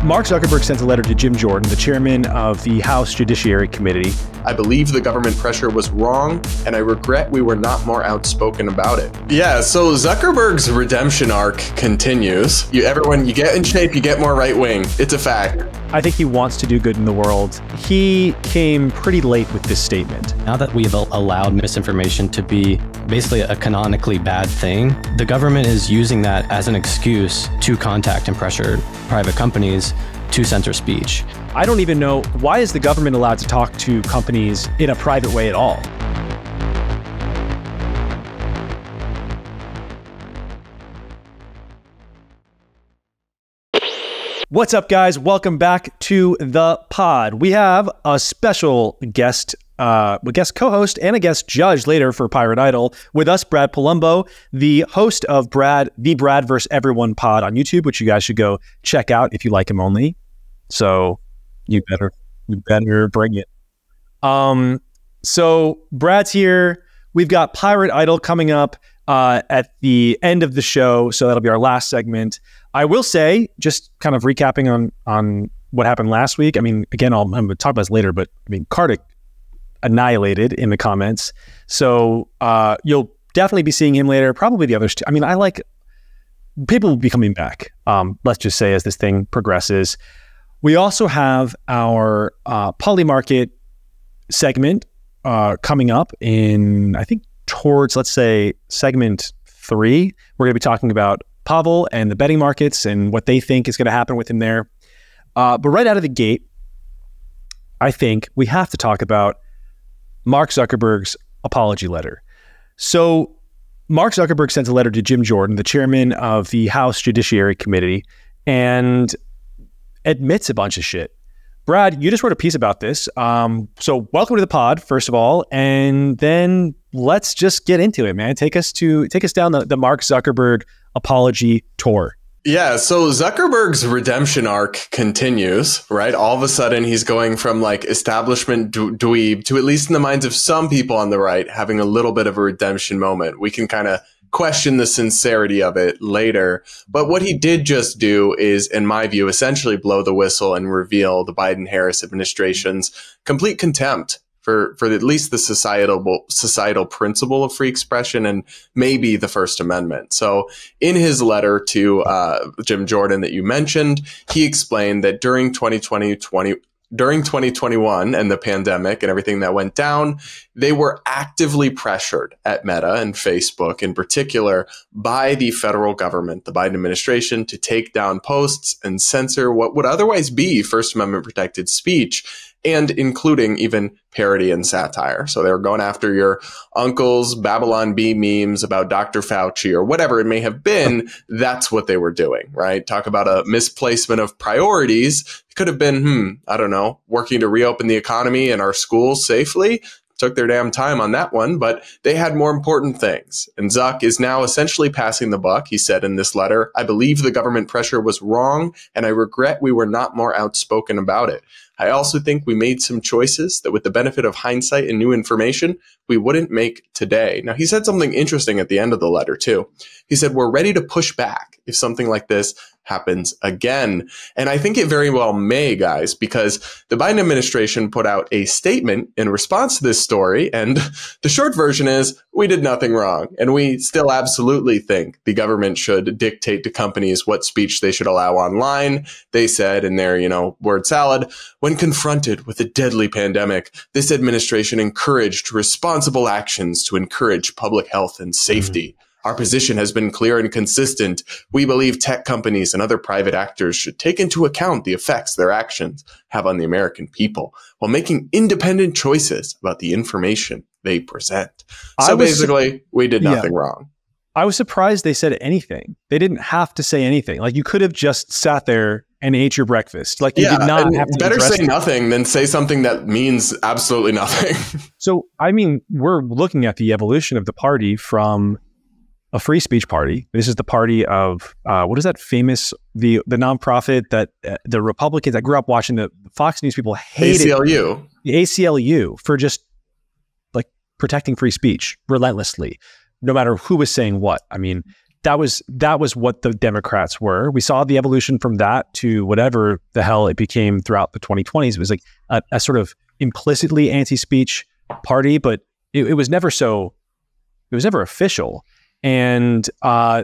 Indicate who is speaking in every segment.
Speaker 1: Mark Zuckerberg sent a letter to Jim Jordan, the chairman of the House Judiciary Committee.
Speaker 2: I believe the government pressure was wrong, and I regret we were not more outspoken about it. Yeah, so Zuckerberg's redemption arc continues. Everyone, you get in shape, you get more right wing. It's a fact.
Speaker 1: I think he wants to do good in the world. He came pretty late with this statement.
Speaker 3: Now that we've allowed misinformation to be basically a canonically bad thing, the government is using that as an excuse to contact and pressure private companies to censor speech.
Speaker 1: I don't even know, why is the government allowed to talk to companies in a private way at all? What's up, guys? Welcome back to the pod. We have a special guest co-host and a guest judge later for Pirate Idol. With us, Brad Polumbo, the host of the Brad vs. Everyone pod on YouTube, which you guys should go check out if you like him only. So you better bring it. So Brad's here. We've got Pirate Idol coming up at the end of the show, so that'll be our last segment. I will say, just kind of recapping on what happened last week. I mean, again, I'm going to talk about this later, but I mean, Kartik annihilated in the comments. So you'll definitely be seeing him later. Probably the others too. I mean, people will be coming back. Let's just say as this thing progresses. We also have our Polymarket segment coming up in, I think, towards, let's say, segment 3. We're going to be talking about Pavel and the betting markets and what they think is going to happen with him there. But right out of the gate, I think we have to talk about Mark Zuckerberg's apology letter. So Mark Zuckerberg sent a letter to Jim Jordan, the chairman of the House Judiciary Committee, and admits a bunch of shit. Brad, you just wrote a piece about this. So welcome to the pod, first of all, and then let's just get into it, man. Take us down the Mark Zuckerberg apology tour.
Speaker 2: Yeah, so Zuckerberg's redemption arc continues, right? All of a sudden, he's going from like establishment dweeb to, at least in the minds of some people on the right, having a little bit of a redemption moment. We can kind of question the sincerity of it later. But what he did just do is, in my view, essentially blow the whistle and reveal the Biden-Harris administration's complete contempt for at least the societal principle of free expression and maybe the First Amendment. So in his letter to Jim Jordan that you mentioned, he explained that during 2021 and the pandemic and everything that went down, they were actively pressured at Meta and Facebook in particular by the federal government, the Biden administration, to take down posts and censor what would otherwise be First Amendment protected speech, and including even parody and satire. So they were going after your uncle's Babylon Bee memes about Dr. Fauci or whatever it may have been. That's what they were doing, right? Talk about a misplacement of priorities. It could have been, I don't know, working to reopen the economy and our schools safely. Took their damn time on that one, but they had more important things. And Zuck is now essentially passing the buck. He said in this letter, I believe the government pressure was wrong, and I regret we were not more outspoken about it. I also think we made some choices that with the benefit of hindsight and new information, we wouldn't make today. Now, he said something interesting at the end of the letter, too. He said, we're ready to push back if something like this happens again. And I think it very well may, guys, because the Biden administration put out a statement in response to this story. And the short version is we did nothing wrong. And we still absolutely think the government should dictate to companies what speech they should allow online. They said in their, word salad, when confronted with a deadly pandemic, this administration encouraged responsible actions to encourage public health and safety. Our position has been clear and consistent. We believe tech companies and other private actors should take into account the effects their actions have on the American people while making independent choices about the information they present. So basically, we did nothing wrong.
Speaker 1: I was surprised they said anything. They didn't have to say anything. Like, you could have just sat there and ate your breakfast. Like, you did not have to.
Speaker 2: Better say nothing than say something that means absolutely nothing.
Speaker 1: So, I mean, we're looking at the evolution of the party from a free speech party. This is the party of what is that famous the nonprofit that the Republicans, I grew up watching, the Fox News people hated
Speaker 2: ACLU.
Speaker 1: The ACLU for just like protecting free speech relentlessly, no matter who was saying what. I mean, that was what the Democrats were. We saw the evolution from that to whatever the hell it became throughout the 2020s. It was like a sort of implicitly anti-speech party, but it was never so. It was never official. And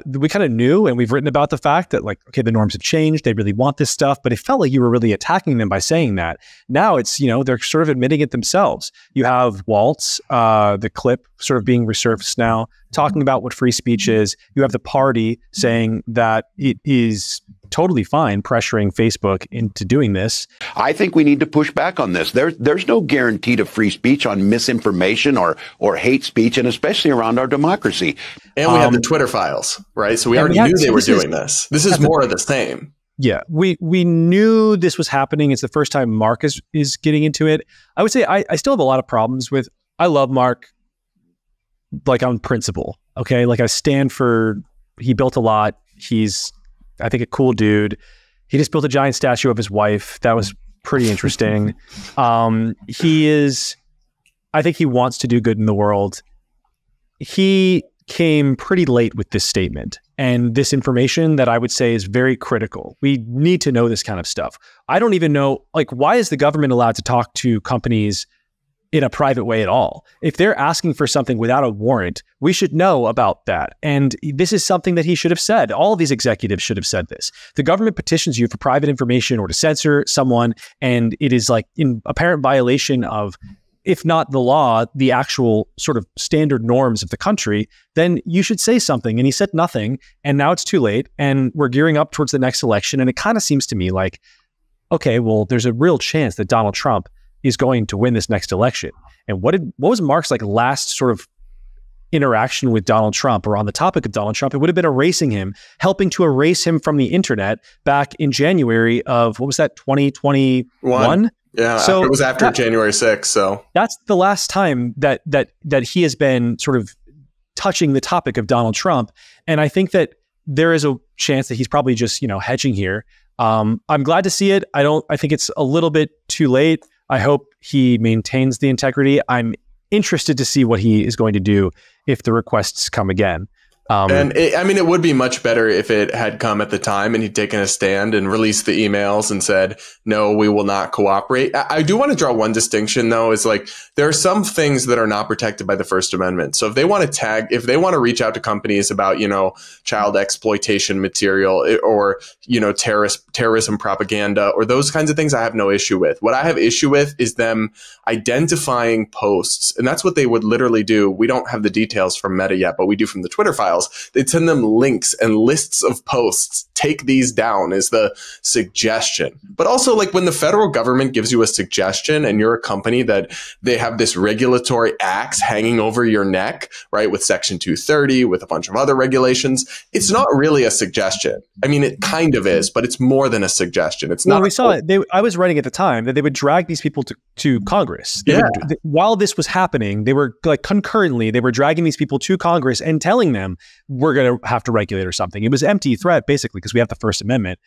Speaker 1: we kind of knew, and we've written about the fact that, like, okay, the norms have changed. They really want this stuff, but it felt like you were really attacking them by saying that. Now it's, they're sort of admitting it themselves. You have Waltz, the clip sort of being resurfaced now, talking about what free speech is. You have the party saying that it is totally fine pressuring Facebook into doing this.
Speaker 4: I think we need to push back on this. There's no guarantee to free speech on misinformation or hate speech, and especially around our democracy.
Speaker 2: And we have the Twitter files, right? So we already knew they were doing this. This is more of the same.
Speaker 1: Yeah, we knew this was happening. It's the first time Mark is getting into it. I would say I still have a lot of problems with. I love Mark, like, on principle. Okay, like, I stand for. He built a lot. He's, I think, a cool dude. He just built a giant statue of his wife. That was pretty interesting. He is. I think he wants to do good in the world. He came pretty late with this statement and this information that I would say is very critical. We need to know this kind of stuff. I don't even know, like, why is the government allowed to talk to companies in a private way at all? If they're asking for something without a warrant, we should know about that. And this is something that he should have said. All of these executives should have said this. The government petitions you for private information or to censor someone, and it is like in apparent violation of, if not the law, the actual sort of standard norms of the country, then you should say something. And he said nothing. And now it's too late. And we're gearing up towards the next election. And it kind of seems to me like, okay, well, there's a real chance that Donald Trump is going to win this next election. And what was Mark's like last sort of interaction with Donald Trump, or on the topic of Donald Trump? It would have been erasing him, helping to erase him from the internet back in January of, what was that, 2021?
Speaker 2: Yeah, so it was after January 6th. So
Speaker 1: that's the last time that he has been sort of touching the topic of Donald Trump. And I think that there is a chance that he's probably just, hedging here. I'm glad to see it. I think it's a little bit too late. I hope he maintains the integrity. I'm interested to see what he is going to do if the requests come again.
Speaker 2: It would be much better if it had come at the time and he'd taken a stand and released the emails and said, no, we will not cooperate. I do want to draw one distinction, though, is like there are some things that are not protected by the First Amendment. So if they want to reach out to companies about, child exploitation material or, terrorism propaganda or those kinds of things, I have no issue with. What I have issue with is them identifying posts. And that's what they would literally do. We don't have the details from Meta yet, but we do from the Twitter files. They'd send them links and lists of posts. Take these down is the suggestion. But also, like, when the federal government gives you a suggestion and you're a company that they have this regulatory axe hanging over your neck, right, with Section 230, with a bunch of other regulations, it's not really a suggestion. I mean, it kind of is, but it's more than a suggestion. It's not.
Speaker 1: We saw it. I was writing at the time that they would drag these people to Congress. While this was happening, they were like concurrently, they were dragging these people to Congress and telling them, we're going to have to regulate or something. It was empty threat, basically, because we have the First Amendment.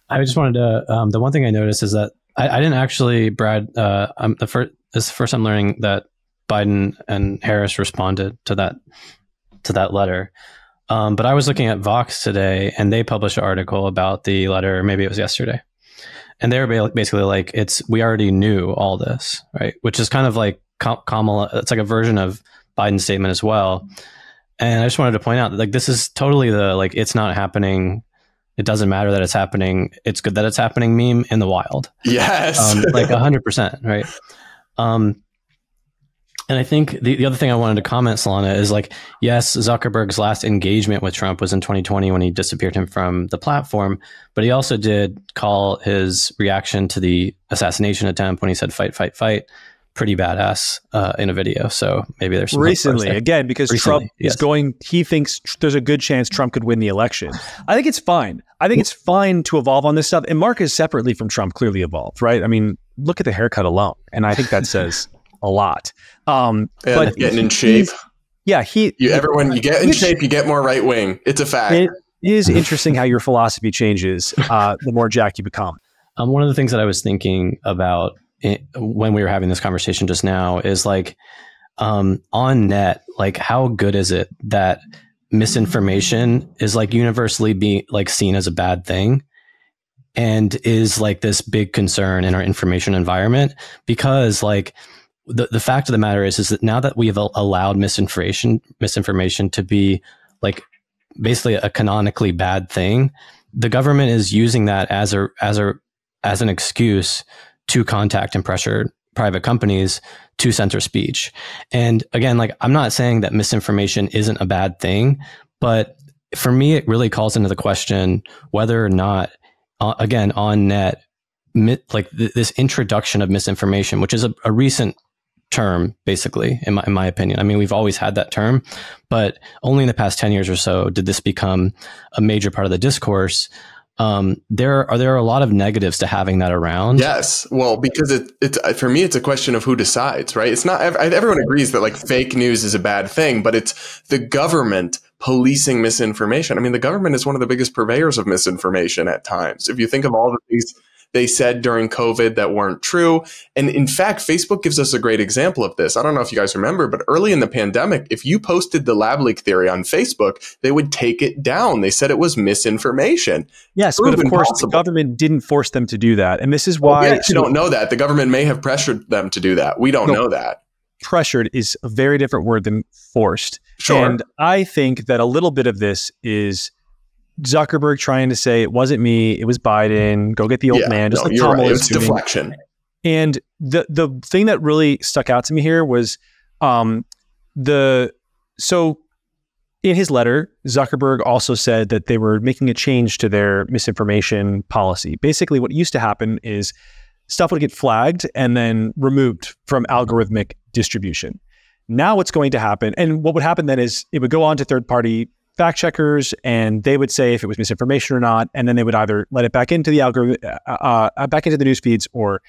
Speaker 3: I just wanted to, the one thing I noticed is that I didn't actually, Brad, this is the first time learning that Biden and Harris responded to that letter. But I was looking at Vox today, and they published an article about the letter, maybe it was yesterday. And they were basically like, we already knew all this, right? Which is kind of like Kamala, it's like a version of Biden's statement as well. And I just wanted to point out that, like, this is totally it's not happening. It doesn't matter that it's happening. It's good that it's happening meme in the wild.
Speaker 2: Yes.
Speaker 3: 100%. Right. And I think the other thing I wanted to comment, Solana, is like, yes, Zuckerberg's last engagement with Trump was in 2020 when he disappeared him from the platform. But he also did call his reaction to the assassination attempt when he said, fight, fight, fight, pretty badass in a video. So maybe there's some
Speaker 1: recently, again, because Trump is going, he thinks there's a good chance Trump could win the election. I think it's fine. I think it's fine to evolve on this stuff. And Mark is separately from Trump clearly evolved, right? I mean, look at the haircut alone. And I think that says a lot. But
Speaker 2: getting in shape.
Speaker 1: You
Speaker 2: get in shape, you get more right wing. It's a fact.
Speaker 1: It is interesting how your philosophy changes the more jacked you become.
Speaker 3: One of the things that I was thinking about when we were having this conversation just now is like, on net, like, how good is it that misinformation is like universally being like seen as a bad thing, and is like this big concern in our information environment, because like the fact of the matter is that now that we have allowed misinformation to be like basically a canonically bad thing, the government is using that as an excuse to contact and pressure private companies to censor speech. And again, like, I'm not saying that misinformation isn't a bad thing, but for me, it really calls into the question whether or not, again, on net, this introduction of misinformation, which is a recent term, basically, in my opinion. I mean, we've always had that term, but only in the past 10 years or so did this become a major part of the discourse. There are a lot of negatives to having that around.
Speaker 2: Yes. Well, because it's for me, it's a question of who decides, right? It's not, everyone agrees that like fake news is a bad thing, but it's the government policing misinformation. I mean, the government is one of the biggest purveyors of misinformation at times. If you think of all the things they said during COVID that weren't true. And in fact, Facebook gives us a great example of this. I don't know if you guys remember, but early in the pandemic, if you posted the lab leak theory on Facebook, they would take it down. They said it was misinformation.
Speaker 1: Yes, but of course, the government didn't force them to do that. And this is why...
Speaker 2: we actually don't know that. The government may have pressured them to do that. We don't know that.
Speaker 1: Pressured is a very different word than forced.
Speaker 2: Sure.
Speaker 1: And I think that a little bit of this is Zuckerberg trying to say, it wasn't me, it was Biden. Go get the old man. Just like Tom
Speaker 2: right.
Speaker 1: was
Speaker 2: It's
Speaker 1: doing.
Speaker 2: deflection.
Speaker 1: And the thing that really stuck out to me here was so in his letter, Zuckerberg also said that they were making a change to their misinformation policy. Basically, what used to happen is stuff would get flagged and then removed from algorithmic distribution. Now what's going to happen, and what would happen then is it would go on to third-party fact checkers, and they would say if it was misinformation or not, and then they would either let it back into the algorithm, back into the news feeds, or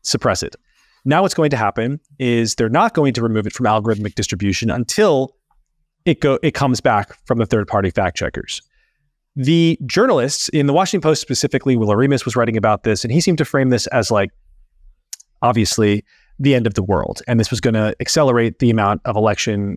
Speaker 1: suppress it. Now what's going to happen is they're not going to remove it from algorithmic distribution until it comes back from the third-party fact checkers. The journalists in the Washington Post, specifically, Will Remus, was writing about this, and he seemed to frame this as like, obviously, the end of the world, and this was going to accelerate the amount of election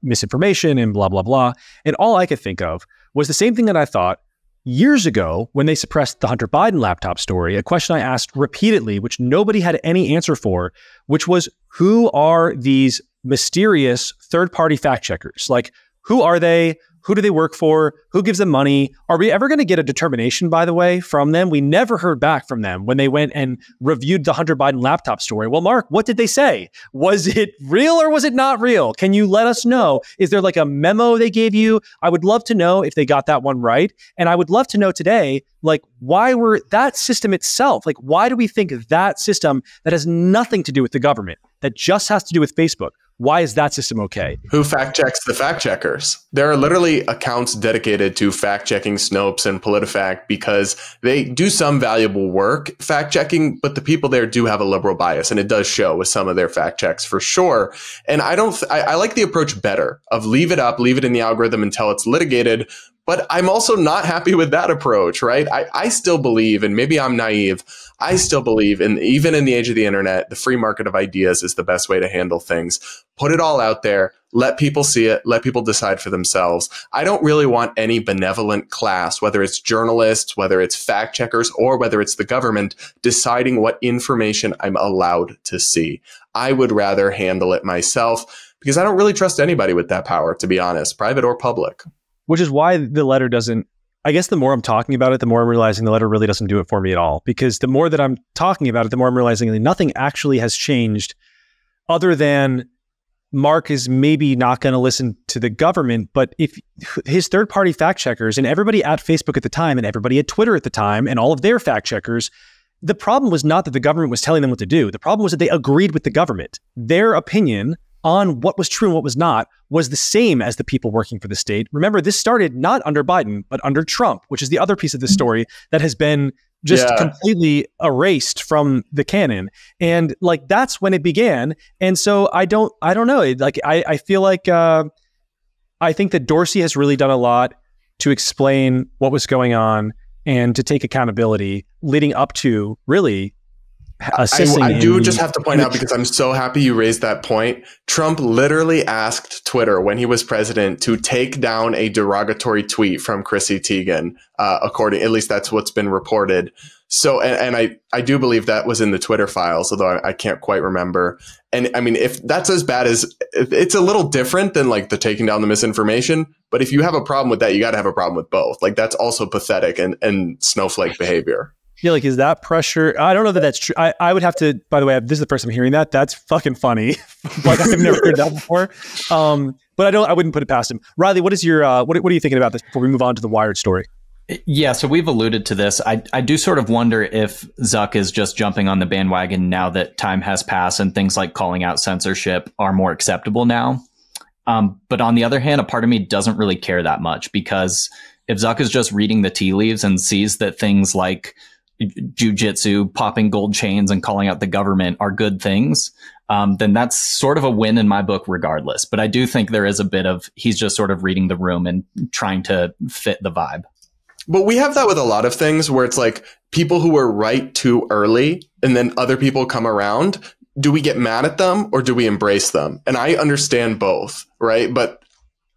Speaker 1: misinformation and blah, blah, blah. And all I could think of was the same thing that I thought years ago when they suppressed the Hunter Biden laptop story, a question I asked repeatedly, which nobody had any answer for, which was, who are these mysterious third-party fact checkers? Like, who are they? Who do they work for? Who gives them money? Are we ever going to get a determination, by the way, from them? We never heard back from them when they went and reviewed the Hunter Biden laptop story. Well, Mark, what did they say? Was it real or was it not real? Can you let us know? Is there like a memo they gave you? I would love to know if they got that one right. And I would love to know today, like, why were that system itself? Like, why do we think that system that has nothing to do with the government, that just has to do with Facebook, why is that system okay?
Speaker 2: Who fact checks the fact checkers? There are literally accounts dedicated to fact checking Snopes and PolitiFact because they do some valuable work fact checking, but the people there do have a liberal bias, and it does show with some of their fact checks for sure. And I like the approach better of leave it up, leave it in the algorithm until it's litigated. But I'm also not happy with that approach, right? I still believe, and maybe I'm naive, I still believe even in the age of the internet, the free market of ideas is the best way to handle things. Put it all out there, let people see it, let people decide for themselves. I don't really want any benevolent class, whether it's journalists, whether it's fact checkers, or whether it's the government, deciding what information I'm allowed to see. I would rather handle it myself because I don't really trust anybody with that power, to be honest, private or public.
Speaker 1: Which is why the letter doesn't, I guess the more I'm talking about it, the more I'm realizing the letter really doesn't do it for me at all. Because the more that I'm talking about it, the more I'm realizing that nothing actually has changed other than Mark is maybe not going to listen to the government, but if his third-party fact checkers and everybody at Facebook at the time and everybody at Twitter at the time and all of their fact checkers, the problem was not that the government was telling them what to do. The problem was that they agreed with the government. Their opinion on what was true and what was not was the same as the people working for the state. Remember, this started not under Biden, but under Trump, which is the other piece of the story that has been just completely erased from the canon. And like, that's when it began. And so I don't know. Like, I feel like, I think that Dorsey has really done a lot to explain what was going on and to take accountability leading up to really assisting.
Speaker 2: I do just have to point out, because I'm so happy you raised that point. Trump literally asked Twitter when he was president to take down a derogatory tweet from Chrissy Teigen, at least that's what's been reported. So, and I do believe that was in the Twitter files, although I can't quite remember. And I mean, if that's as bad as, it's a little different than like the taking down the misinformation. But if you have a problem with that, you got to have a problem with both. Like, that's also pathetic and snowflake behavior.
Speaker 1: Yeah, like, is that pressure? I don't know that that's true. I would have to, by the way, this is the first time hearing that. That's fucking funny. Like, I've never heard that before. But I wouldn't put it past him. Riley, what is your, what are you thinking about this before we move on to the Wired story?
Speaker 5: Yeah, so we've alluded to this. I do sort of wonder if Zuck is just jumping on the bandwagon now that time has passed and things like calling out censorship are more acceptable now. But on the other hand, a part of me doesn't really care that much, because if Zuck is just reading the tea leaves and sees that things like jujitsu, popping gold chains, and calling out the government are good things, then that's sort of a win in my book regardless. But I do think there is a bit of, he's just sort of reading the room and trying to fit the vibe.
Speaker 2: But we have that with a lot of things where it's like people who were right too early and then other people come around. Do we get mad at them or do we embrace them? And I understand both, right? But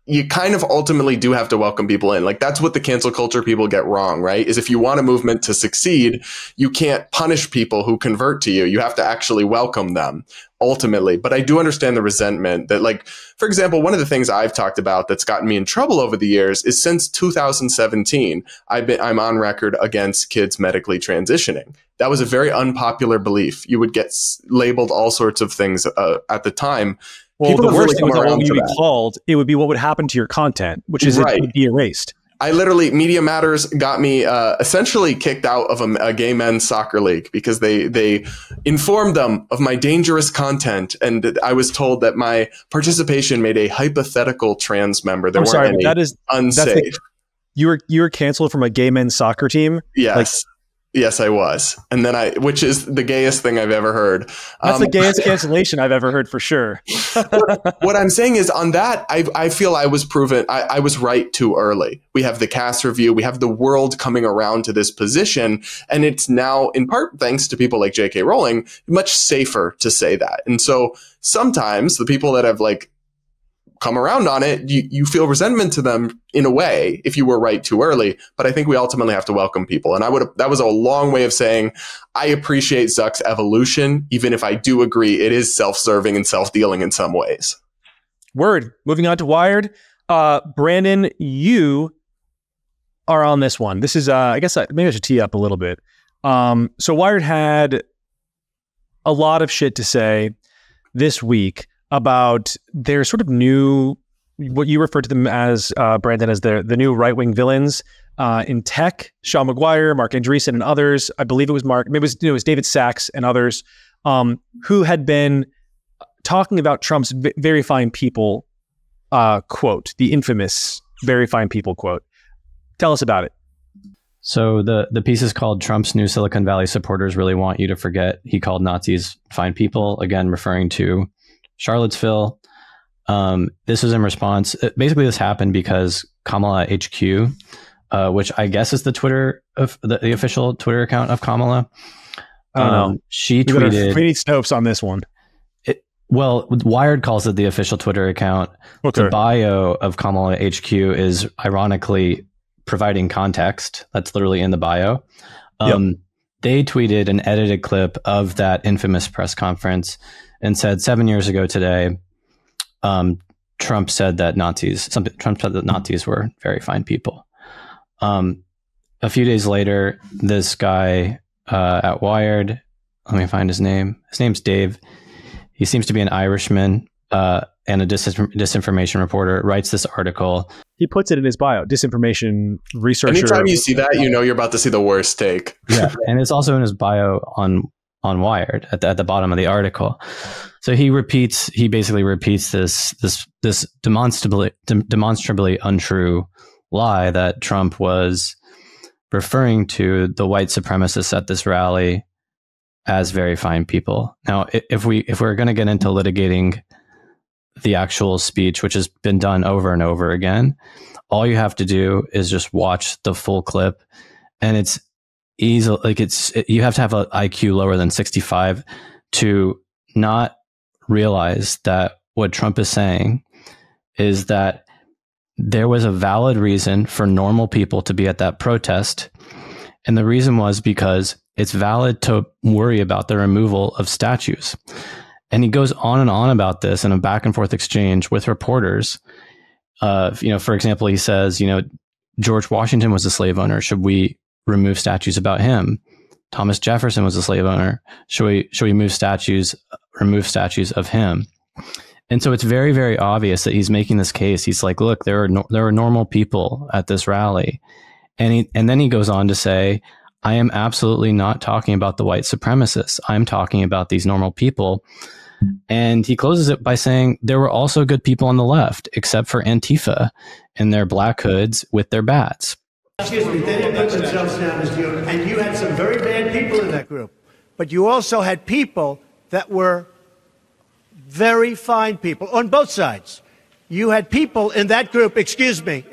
Speaker 2: you kind of ultimately do have to welcome people in. Like, that's what the cancel culture people get wrong, right? Is if you want a movement to succeed, you can't punish people who convert to you. You have to actually welcome them ultimately. But I do understand the resentment that, like, for example, one of the things I've talked about that's gotten me in trouble over the years is since 2017, I'm on record against kids medically transitioning. That was a very unpopular belief. You would get labeled all sorts of things at the time.
Speaker 1: Well, the worst thing was what would be called, it would be what would happen to your content, which is it would be erased.
Speaker 2: I literally, Media Matters got me essentially kicked out of a gay men's soccer league because they informed them of my dangerous content, and I was told that my participation made a hypothetical trans member. There weren't any. That is unsafe.
Speaker 1: You were canceled from a gay men's soccer team?
Speaker 2: Yes. Yes, I was. And then which is the gayest thing I've ever heard.
Speaker 1: That's the gayest cancellation I've ever heard, for sure.
Speaker 2: What I'm saying is, on that, I feel I was proven, I was right too early. We have the cast review. We have the world coming around to this position. And it's now, in part, thanks to people like J.K. Rowling, much safer to say that. And so sometimes the people that have, like, come around on it, you feel resentment to them in a way if you were right too early. But I think we ultimately have to welcome people. And that was a long way of saying I appreciate Zuck's evolution, even if I do agree it is self-serving and self-dealing in some ways.
Speaker 1: Word. Moving on to Wired. Brandon, you are on this one. This is, I guess maybe I should tee up a little bit. So Wired had a lot of shit to say this week about their sort of new, what you refer to them as, Brandon, as the new right-wing villains in tech. Sean McGuire, Mark Andreessen, and others. I believe it was Mark. Maybe it was David Sachs and others who had been talking about Trump's very fine people quote, the infamous very fine people quote. Tell us about it.
Speaker 3: So the piece is called "Trump's New Silicon Valley Supporters Really Want You to Forget He Called Nazis Fine People," again referring to Charlottesville. This was in response. Basically, this happened because Kamala HQ, which I guess is the Twitter of the official Twitter account of Kamala. She tweeted.
Speaker 1: We need Snopes on this one.
Speaker 3: Well, Wired calls it the official Twitter account. Okay. The bio of Kamala HQ is ironically providing context. That's literally in the bio. They tweeted an edited clip of that infamous press conference and said 7 years ago today, Trump said that Nazis were very fine people. A few days later, this guy at Wired, let me find his name. His name's Dave. He seems to be an Irishman and a disinformation reporter, writes this article.
Speaker 1: He puts it in his bio, disinformation researcher.
Speaker 2: Anytime you see that, you know you're about to see the worst take.
Speaker 3: Yeah, and it's also in his bio on Wired at the bottom of the article. So he basically repeats this demonstrably untrue lie that Trump was referring to the white supremacists at this rally as very fine people. Now, if we're going to get into litigating the actual speech, which has been done over and over again, all you have to do is just watch the full clip, and it's easily, like you have to have an IQ lower than 65 to not realize that what Trump is saying is that there was a valid reason for normal people to be at that protest. And the reason was because it's valid to worry about the removal of statues. And he goes on and on about this in a back and forth exchange with reporters. For example, he says, George Washington was a slave owner. Should we remove statues about him? Thomas Jefferson was a slave owner. Should we remove statues of him? And so it's very, very obvious that he's making this case. He's like, look, there are normal people at this rally. And then he goes on to say, I am absolutely not talking about the white supremacists. I'm talking about these normal people. And he closes it by saying there were also good people on the left, except for Antifa in their black hoods with their bats.
Speaker 6: Excuse me, they didn't put themselves down as you, and you had some very bad people in that group. But you also had people that were very fine people on both sides. You had people in that group, excuse me,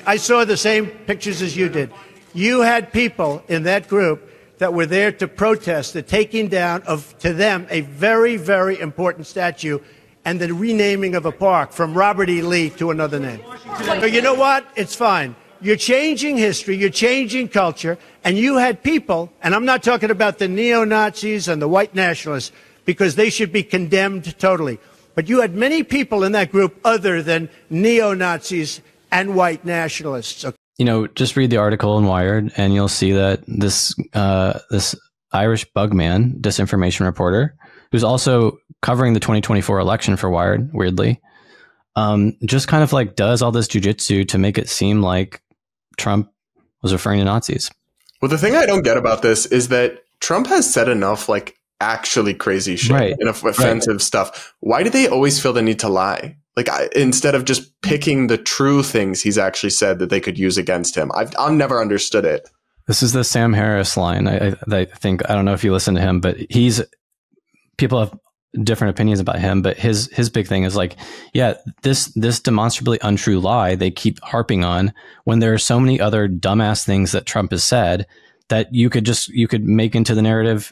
Speaker 6: I saw the same pictures as you did. You had people in that group that were there to protest the taking down of, to them, a very, very important statue and the renaming of a park from Robert E. Lee to another name. So you know what? It's fine. You're changing history, you're changing culture, and you had people, and I'm not talking about the neo-Nazis and the white nationalists, because they should be condemned totally. But you had many people in that group other than neo-Nazis and white nationalists. Okay?
Speaker 3: Just read the article in Wired, and you'll see that this Irish bugman, disinformation reporter, who's also covering the 2024 election for Wired, weirdly, just kind of like does all this jujitsu to make it seem like Trump was referring to Nazis.
Speaker 2: Well, the thing I don't get about this is that Trump has said enough actually crazy shit and offensive stuff. Why do they always feel the need to lie? Instead of just picking the true things he's actually said that they could use against him. I've never understood it.
Speaker 3: This is the Sam Harris line. I think, I don't know if you listen to him, but people have different opinions about him, but his big thing is this demonstrably untrue lie they keep harping on when there are so many other dumbass things that Trump has said that you could make into the narrative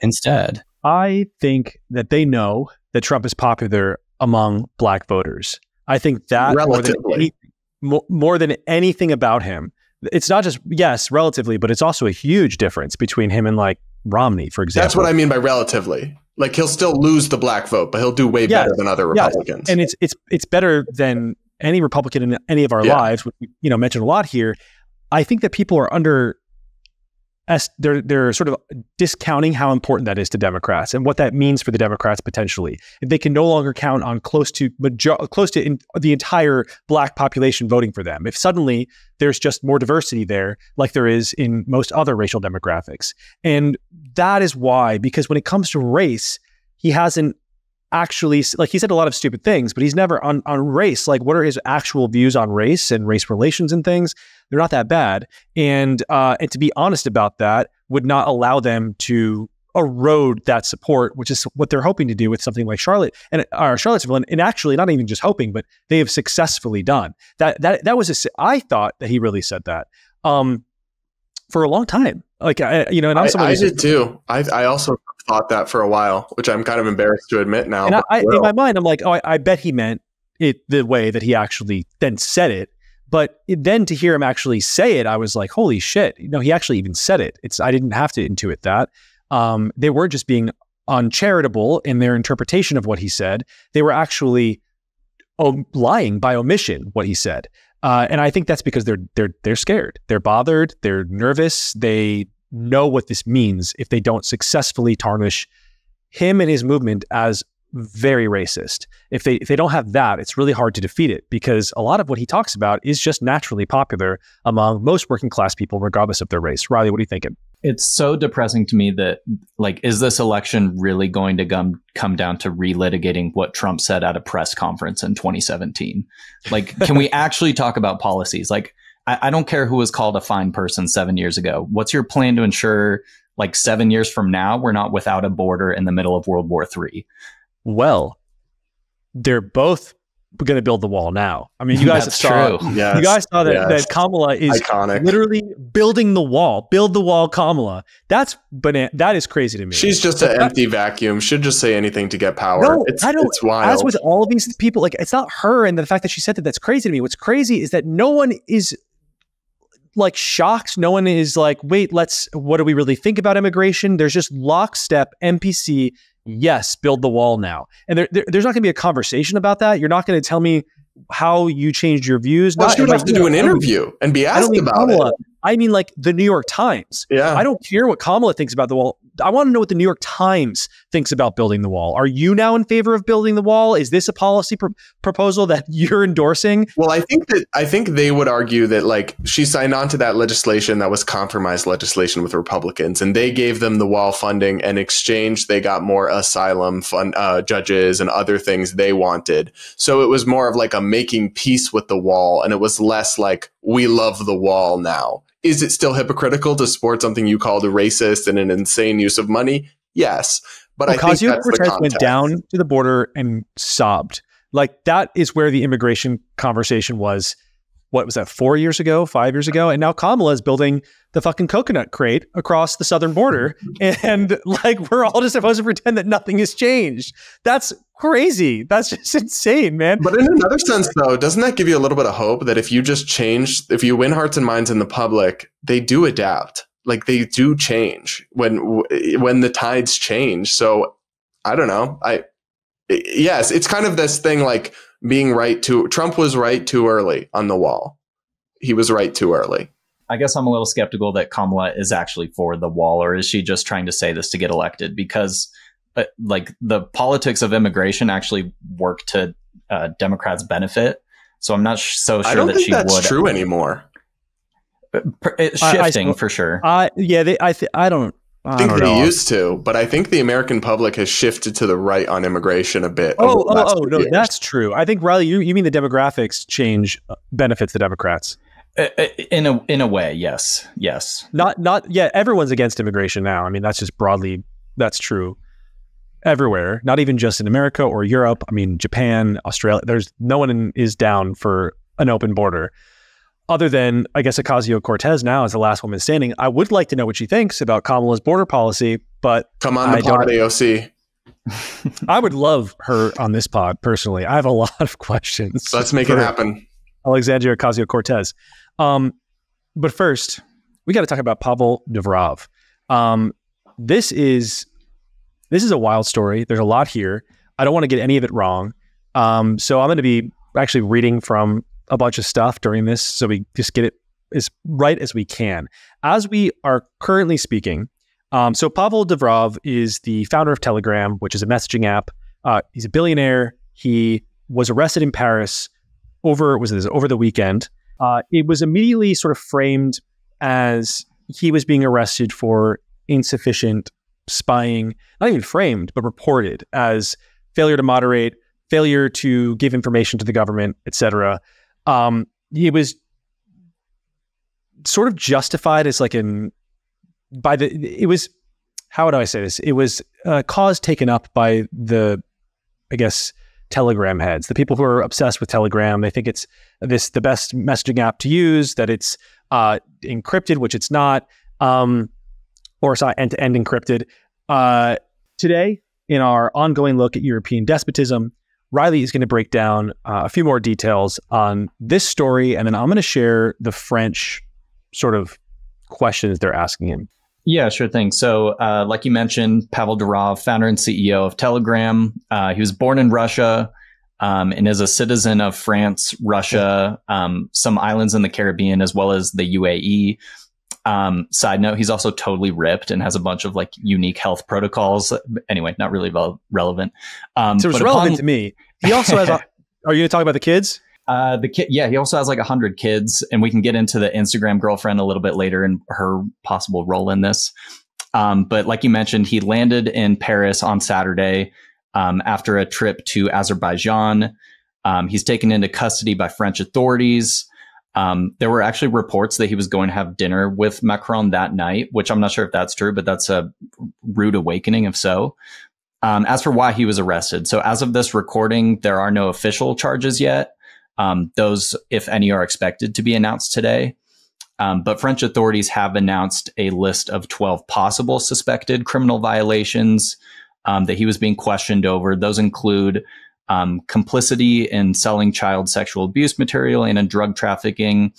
Speaker 3: instead.
Speaker 1: I think that they know that Trump is popular among black voters. I think that more than anything about him, it's not just, yes, relatively, but it's also a huge difference between him and Romney, for example.
Speaker 2: That's what I mean by relatively. He'll still lose the black vote, but he'll do way better than other Republicans.
Speaker 1: And it's better than any Republican in any of our lives, which we mentioned a lot here. I think that people are they're sort of discounting how important that is to Democrats and what that means for the Democrats potentially. If they can no longer count on close to the entire black population voting for them, if suddenly there's just more diversity there, like there is in most other racial demographics. And that is why, because when it comes to race, he hasn't actually, he said a lot of stupid things, but he's never on race. What are his actual views on race and race relations and things? They're not that bad. And to be honest about that would not allow them to erode that support, which is what they're hoping to do with something like Charlottesville. And actually not even just hoping, but they have successfully done that. Was I thought that he really said that for a long time. And
Speaker 2: I did too. I also thought that for a while, which I'm kind of embarrassed to admit now.
Speaker 1: And in my mind, I'm like, I bet he meant it the way that he actually then said it. But then to hear him actually say it, I was like, holy shit. He actually even said it. I didn't have to intuit that. They weren't just being uncharitable in their interpretation of what he said. They were actually lying by omission what he said. And I think that's because they're scared. They're bothered. They're nervous. They know what this means if they don't successfully tarnish him and his movement as very racist. If they don't have that, it's really hard to defeat it, because a lot of what he talks about is just naturally popular among most working class people, regardless of their race. Riley, what are you thinking?
Speaker 5: It's so depressing to me that, is this election really going to come down to relitigating what Trump said at a press conference in 2017? Can we actually talk about policies? I don't care who was called a fine person 7 years ago. What's your plan to ensure 7 years from now, we're not without a border in the middle of World War III?
Speaker 1: Well, they're both going to build the wall now. I mean, you guys saw,
Speaker 2: Yes.
Speaker 1: you guys saw that Kamala is
Speaker 2: iconic,
Speaker 1: literally building the wall. Build the wall, Kamala. That's that is crazy to me.
Speaker 2: She's just an empty vacuum. Should just say anything to get power.
Speaker 1: No,
Speaker 2: It's wild.
Speaker 1: As with all of these people, like, it's not her, and the fact that she said that, that's crazy to me. What's crazy is that no one is like shocked. No one is like, wait, what do we really think about immigration? There's just lockstep NPC. Yes, build the wall now. And there's not going to be a conversation about that. You're not going to tell me how you changed your views.
Speaker 2: Well, she would have to do an interview and be asked about
Speaker 1: Kamala,
Speaker 2: it.
Speaker 1: I mean, like the New York Times.
Speaker 2: Yeah.
Speaker 1: I don't care what Kamala thinks about the wall. I want to know what the New York Times thinks about building the wall. Are you now in favor of building the wall? Is this a policy proposal that you're endorsing?
Speaker 2: Well, I think they would argue that, like, she signed on to that legislation that was compromise legislation with Republicans, and they gave them the wall funding. In exchange, they got more asylum judges and other things they wanted. So it was more of like a making peace with the wall, and it was less like, we love the wall now. Is it still hypocritical to support something you called a racist and an insane use of money? Yes. But I think that's the context.
Speaker 1: Went down to the border and sobbed. Like, that is where the immigration conversation was. What was that, 4 years ago, 5 years ago? And now Kamala is building the fucking coconut crate across the southern border. And like, we're all just supposed to pretend that nothing has changed. That's crazy. That's just insane, man.
Speaker 2: But in another sense, though, doesn't that give you a little bit of hope that if you just change, if you win hearts and minds in the public, they do adapt. Like, they do change when the tides change. So I don't know. Yes, it's kind of this thing like being Trump was right too early on the wall. He was right too early.
Speaker 5: I guess I'm a little skeptical that Kamala is actually for the wall, or is she just trying to say this to get elected? Because like, the politics of immigration actually work to Democrats' benefit. So I'm not so sure
Speaker 2: I don't
Speaker 5: that
Speaker 2: think
Speaker 5: she
Speaker 2: that's
Speaker 5: would.
Speaker 2: true anymore.
Speaker 5: It's shifting for sure.
Speaker 1: I don't
Speaker 2: think they
Speaker 1: know.
Speaker 2: used to, but I think the American public has shifted to the right on immigration a bit.
Speaker 1: No, that's true. I think, Riley, you mean the demographics change benefits the Democrats?
Speaker 5: In a way, yes.
Speaker 1: Everyone's against immigration now. I mean, that's just broadly, that's true everywhere, not even just in America or Europe. I mean, Japan, Australia, there's no one is down for an open border. Other than, I guess, Ocasio-Cortez now is the last woman standing. I would like to know what she thinks about Kamala's border policy, but
Speaker 2: come on the pod, AOC.
Speaker 1: I would love her on this pod, personally. I have a lot of questions.
Speaker 2: Let's make it happen.
Speaker 1: Alexandria Ocasio-Cortez. But first, we got to talk about Pavel Durov. This is a wild story. There's a lot here. I don't want to get any of it wrong. So I'm going to be actually reading from a bunch of stuff during this, so we just get it as right as we can. As we are currently speaking, so Pavel Durov is the founder of Telegram, which is a messaging app. He's a billionaire. He was arrested in Paris over the weekend. It was immediately sort of framed as he was being arrested for insufficient spying, not even framed, but reported as failure to moderate, failure to give information to the government, etc. It was sort of justified as like how would I say this? It was a cause taken up by the, I guess, Telegram heads, the people who are obsessed with Telegram. They think it's the best messaging app to use, that it's encrypted, which it's not, or it's not end-to-end encrypted. Today, in our ongoing look at European despotism, Riley is going to break down a few more details on this story, and then I'm going to share the French sort of questions they're asking him.
Speaker 5: Yeah, sure thing. So, like you mentioned, Pavel Durov, founder and CEO of Telegram. He was born in Russia and is a citizen of France, Russia, some islands in the Caribbean, as well as the UAE. Side note, he's also totally ripped and has a bunch of like unique health protocols. Anyway, not really relevant.
Speaker 1: So it's relevant to me. He also has, are you going to talk about the kids?
Speaker 5: He also has like 100 kids, and we can get into the Instagram girlfriend a little bit later and her possible role in this. But like you mentioned, he landed in Paris on Saturday after a trip to Azerbaijan. He's taken into custody by French authorities. There were actually reports that he was going to have dinner with Macron that night, which I'm not sure if that's true, but that's a rude awakening if so. As for why he was arrested, so as of this recording, there are no official charges yet. Those, if any, are expected to be announced today. But French authorities have announced a list of 12 possible suspected criminal violations that he was being questioned over. Those include complicity in selling child sexual abuse material and in drug trafficking,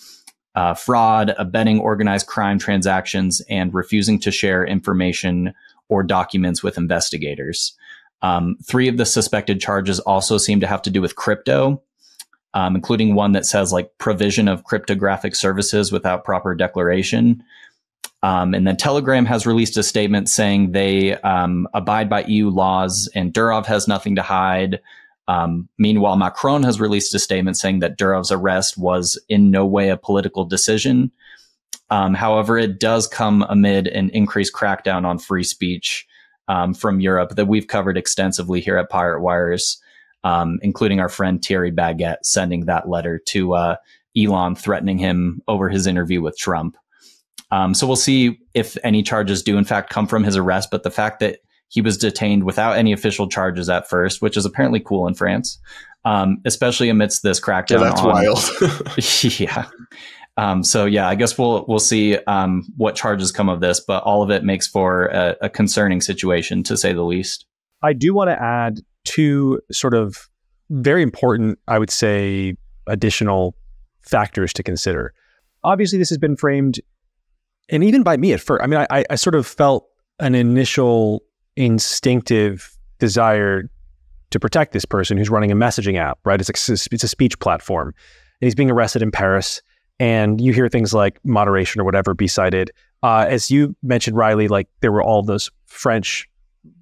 Speaker 5: fraud, abetting organized crime transactions, and refusing to share information or documents with investigators. 3 of the suspected charges also seem to have to do with crypto, including one that says like provision of cryptographic services without proper declaration. And then Telegram has released a statement saying they abide by EU laws and Durov has nothing to hide. Meanwhile, Macron has released a statement saying that Durov's arrest was in no way a political decision. However, it does come amid an increased crackdown on free speech from Europe that we've covered extensively here at Pirate Wires, including our friend Thierry Baguette sending that letter to Elon threatening him over his interview with Trump. So we'll see if any charges do in fact come from his arrest, but the fact that he was detained without any official charges at first, which is apparently cool in France, especially amidst this crackdown.
Speaker 2: Yeah, that's wild.
Speaker 5: Yeah. So yeah, I guess we'll see what charges come of this, but all of it makes for a concerning situation, to say the least.
Speaker 1: I do want to add 2 sort of very important, I would say, additional factors to consider. Obviously, this has been framed, and even by me at first, I mean, I sort of felt an initial instinctive desire to protect this person who's running a messaging app, right? It's a speech platform, and he's being arrested in Paris. And you hear things like moderation or whatever be cited. As you mentioned, Riley, like there were all those French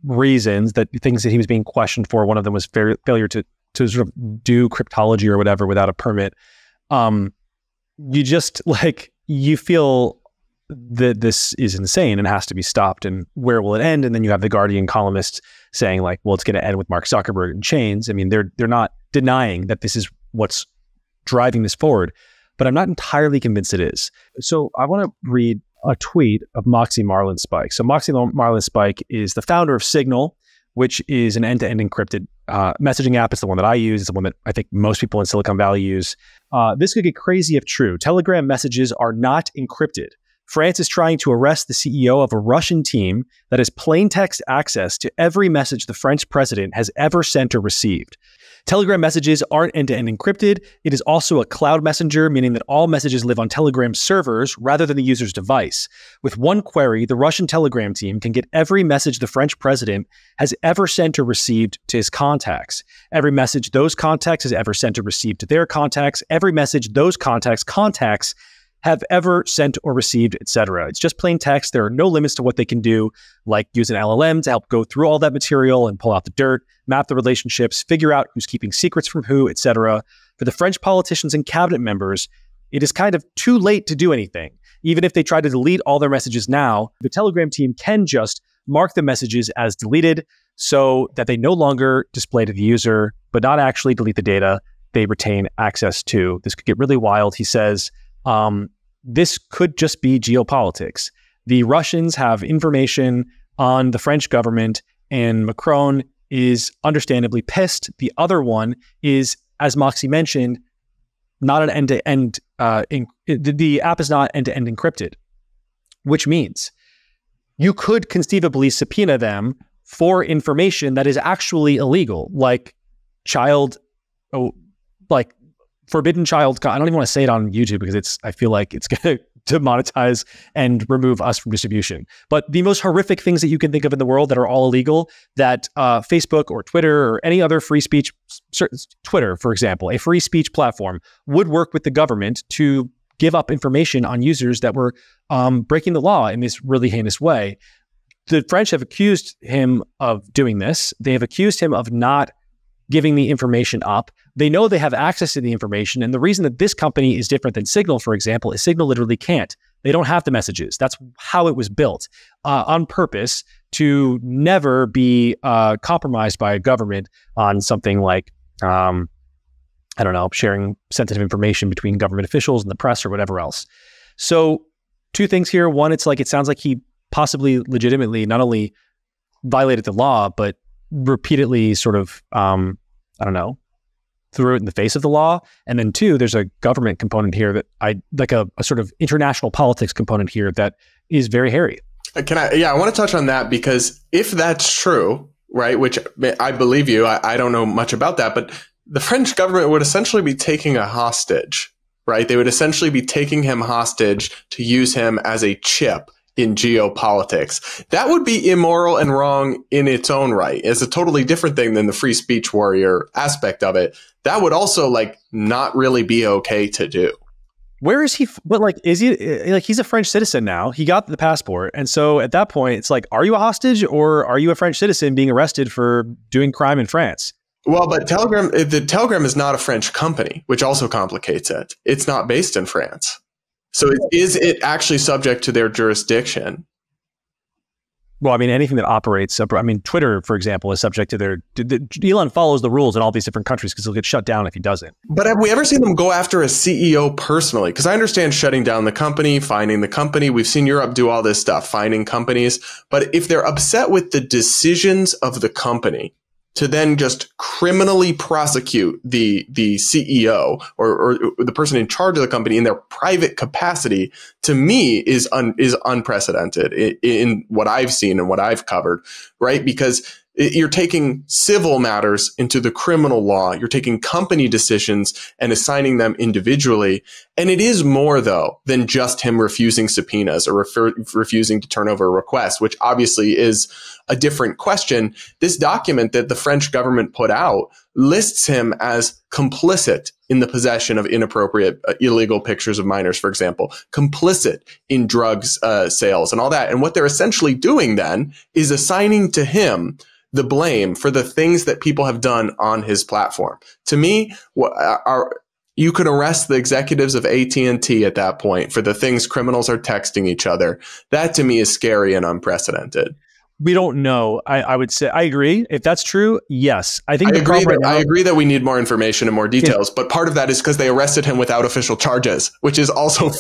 Speaker 1: reasons, that things that he was being questioned for. One of them was failure to sort of do cryptology or whatever without a permit. You just like, you feel that this is insane and has to be stopped, and where will it end? And then you have the Guardian columnists saying like, well, it's going to end with Mark Zuckerberg in chains. I mean, they're not denying that this is what's driving this forward, but I'm not entirely convinced it is. So I want to read a tweet of Moxie Marlinspike. So Moxie Marlinspike is the founder of Signal, which is an end-to-end encrypted messaging app. It's the one that I use. It's the one that I think most people in Silicon Valley use. This could get crazy if true. Telegram messages are not encrypted. France is trying to arrest the CEO of a Russian team that has plain text access to every message the French president has ever sent or received. Telegram messages aren't end-to-end encrypted. It is also a cloud messenger, meaning that all messages live on Telegram servers rather than the user's device. With one query, the Russian Telegram team can get every message the French president has ever sent or received to his contacts, every message those contacts has ever sent or received to their contacts, every message those contacts have ever sent or received, etc. It's just plain text. There are no limits to what they can do, like use an LLM to help go through all that material and pull out the dirt, map the relationships, figure out who's keeping secrets from who, etc. For the French politicians and cabinet members, it is kind of too late to do anything. Even if they try to delete all their messages now, the Telegram team can just mark the messages as deleted so that they no longer display to the user, but not actually delete the data they retain access to. This could get really wild, he says. This could just be geopolitics. The Russians have information on the French government, and Macron is understandably pissed. The other one is, as Moxie mentioned, not an end-to-end, the app is not end-to-end encrypted, which means you could conceivably subpoena them for information that is actually illegal, like forbidden child. I don't even want to say it on YouTube because I feel like it's going to demonetize and remove us from distribution. But the most horrific things that you can think of in the world that are all illegal, that Facebook or Twitter or any other free speech, Twitter, for example, a free speech platform would work with the government to give up information on users that were breaking the law in this really heinous way. The French have accused him of doing this. They have accused him of not giving the information up. They know they have access to the information. And the reason that this company is different than Signal, for example, is Signal literally can't. They don't have the messages. That's how it was built on purpose to never be compromised by a government on something like, sharing sensitive information between government officials and the press or whatever else. So 2 things here. One, it sounds like he possibly legitimately not only violated the law, but repeatedly sort of, I don't know, threw it in the face of the law. And then two, there's a government component here that a sort of international politics component here that is very hairy.
Speaker 2: I want to touch on that, because if that's true, right, which I believe you, I don't know much about that, but the French government would essentially be taking a hostage, right? They would essentially be taking him hostage to use him as a chip in geopolitics. That would be immoral and wrong in its own right. It's a totally different thing than the free speech warrior aspect of it. That would also not really be okay to do.
Speaker 1: Where is he? But is he he's a French citizen now? He got the passport. And so at that point, it's are you a hostage or are you a French citizen being arrested for doing crime in France?
Speaker 2: Well, but the Telegram is not a French company, which also complicates it. It's not based in France. So is it actually subject to their jurisdiction?
Speaker 1: Well, I mean, anything that operates, Twitter, for example, is subject to their, Elon follows the rules in all these different countries because he'll get shut down if he doesn't.
Speaker 2: But have we ever seen them go after a CEO personally? Because I understand shutting down the company, finding the company. We've seen Europe do all this stuff, finding companies. But if they're upset with the decisions of the company, to then just criminally prosecute the CEO or the person in charge of the company in their private capacity, to me is unprecedented in what I've seen and what I've covered, right? Because you're taking civil matters into the criminal law. You're taking company decisions and assigning them individually. And it is more, though, than just him refusing subpoenas or refusing to turn over requests, which obviously is a different question. This document that the French government put out lists him as complicit in the possession of inappropriate, illegal pictures of minors, for example, complicit in drugs sales and all that. And what they're essentially doing then is assigning to him the blame for the things that people have done on his platform. To me, you could arrest the executives of AT&T at that point for the things criminals are texting each other. That to me is scary and unprecedented.
Speaker 1: We don't know. I would say I agree. If that's true, yes. I
Speaker 2: agree that we need more information and more details, but part of that is because they arrested him without official charges, which is also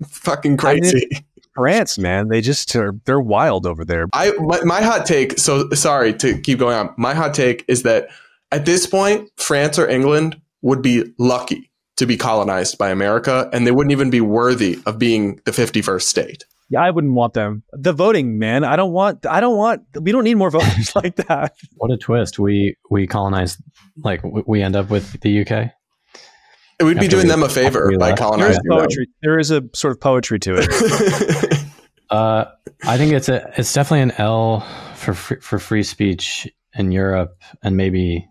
Speaker 2: fucking crazy.
Speaker 1: France, man, they're wild over there.
Speaker 2: My hot take, so sorry to keep going on. My hot take is that at this point, France or England would be lucky to be colonized by America, and they wouldn't even be worthy of being the 51st state.
Speaker 1: Yeah, I wouldn't want them. The voting, man. We don't need more voters like that.
Speaker 3: What a twist. We colonized, we end up with the UK.
Speaker 2: We'd be doing them a favor by colonizing them.
Speaker 1: There is a sort of poetry to it.
Speaker 3: I think it's definitely an L for free speech in Europe, and maybe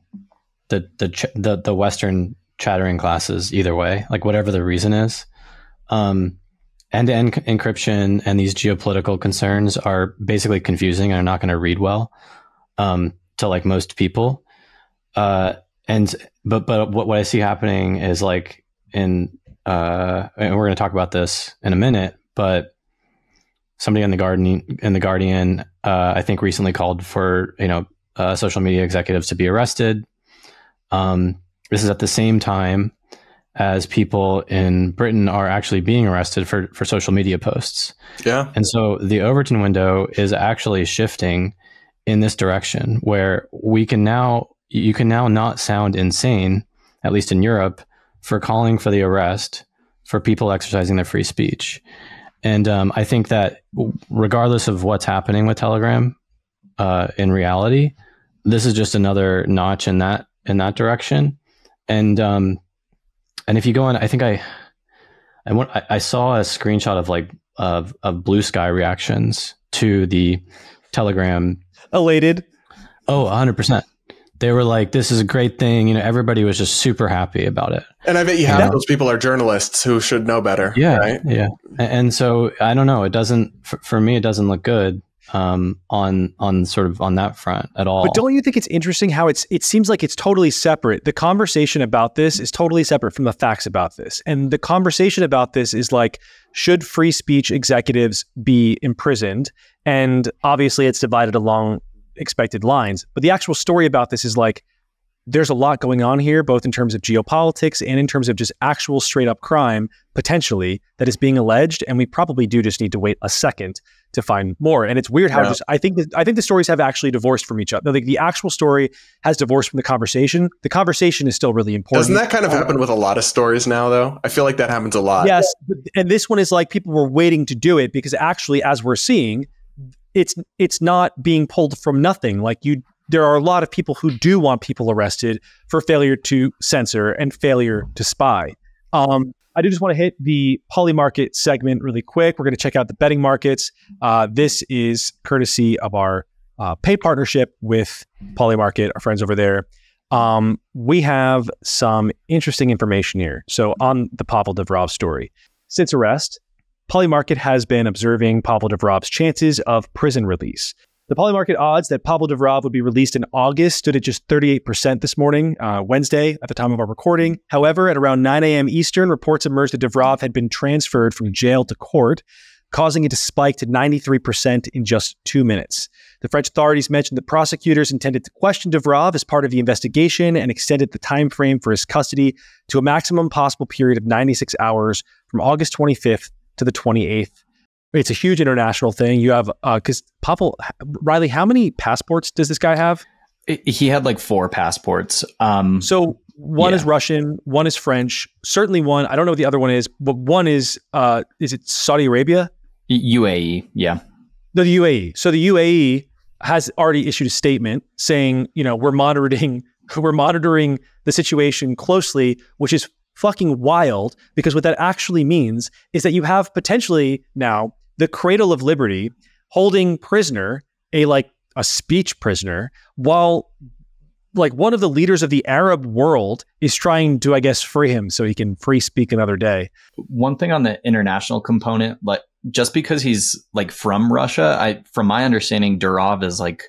Speaker 3: the Western chattering classes. Either way, whatever the reason is, end-to-end encryption and these geopolitical concerns are basically confusing and are not going to read well to most people. But what I see happening is and we're going to talk about this in a minute, but somebody in the Guardian, I think recently called for, social media executives to be arrested. This is at the same time as people in Britain are actually being arrested for social media posts.
Speaker 2: Yeah.
Speaker 3: And so the Overton window is actually shifting in this direction where you can now not sound insane, at least in Europe, for calling for the arrest for people exercising their free speech. And I think that regardless of what's happening with Telegram, in reality, this is just another notch in that direction. And if you go on, I think I saw a screenshot of Blue Sky reactions to the Telegram.
Speaker 1: Elated.
Speaker 3: Oh, 100%. They were like, this is a great thing. Everybody was just super happy about it.
Speaker 2: And I bet you half those people are journalists who should know better.
Speaker 3: Yeah.
Speaker 2: Right?
Speaker 3: Yeah. And so I don't know. It doesn't, for me, it doesn't look good on that front at all.
Speaker 1: But don't you think it's interesting how it seems like it's totally separate? The conversation about this is totally separate from the facts about this. And the conversation about this is should free speech executives be imprisoned? And obviously it's divided along expected lines. But the actual story about this is there's a lot going on here, both in terms of geopolitics and in terms of just actual straight up crime, potentially, that is being alleged. And we probably do just need to wait a second to find more. And it's weird how I think the stories have actually divorced from each other. Like the actual story has divorced from the conversation. The conversation is still really important.
Speaker 2: Doesn't that kind of happen with a lot of stories now, though? I feel like that happens a lot.
Speaker 1: Yes. And this one is like people were waiting to do it because actually, as we're seeing, it's not being pulled from nothing. Like there are a lot of people who do want people arrested for failure to censor and failure to spy. I do just want to hit the Polymarket segment really quick. We're going to check out the betting markets. This is courtesy of our paid partnership with Polymarket, our friends over there. We have some interesting information here. So on the Pavel Durov story, since arrest, Polymarket has been observing Pavel Durov's chances of prison release. The Polymarket odds that Pavel Durov would be released in August stood at just 38% this morning, Wednesday, at the time of our recording. However, at around 9 a.m. Eastern, reports emerged that Durov had been transferred from jail to court, causing it to spike to 93% in just 2 minutes. The French authorities mentioned that prosecutors intended to question Durov as part of the investigation and extended the time frame for his custody to a maximum possible period of 96 hours from August 25th to the 28th. It's a huge international thing. You have, because Pavel, Riley, how many passports does this guy have?
Speaker 5: He had like 4 passports.
Speaker 1: So one is Russian, one is French, certainly one. I don't know what the other one is, but one is it Saudi Arabia?
Speaker 5: UAE, yeah.
Speaker 1: The UAE. So the UAE has already issued a statement saying, we're monitoring the situation closely, which is fucking wild, because what that actually means is that you have potentially now the cradle of liberty holding prisoner a speech prisoner, while like one of the leaders of the Arab world is trying to, I guess, free him so he can free speak another day.
Speaker 5: One thing on the international component, like just because he's like from Russia, from my understanding, Durov is like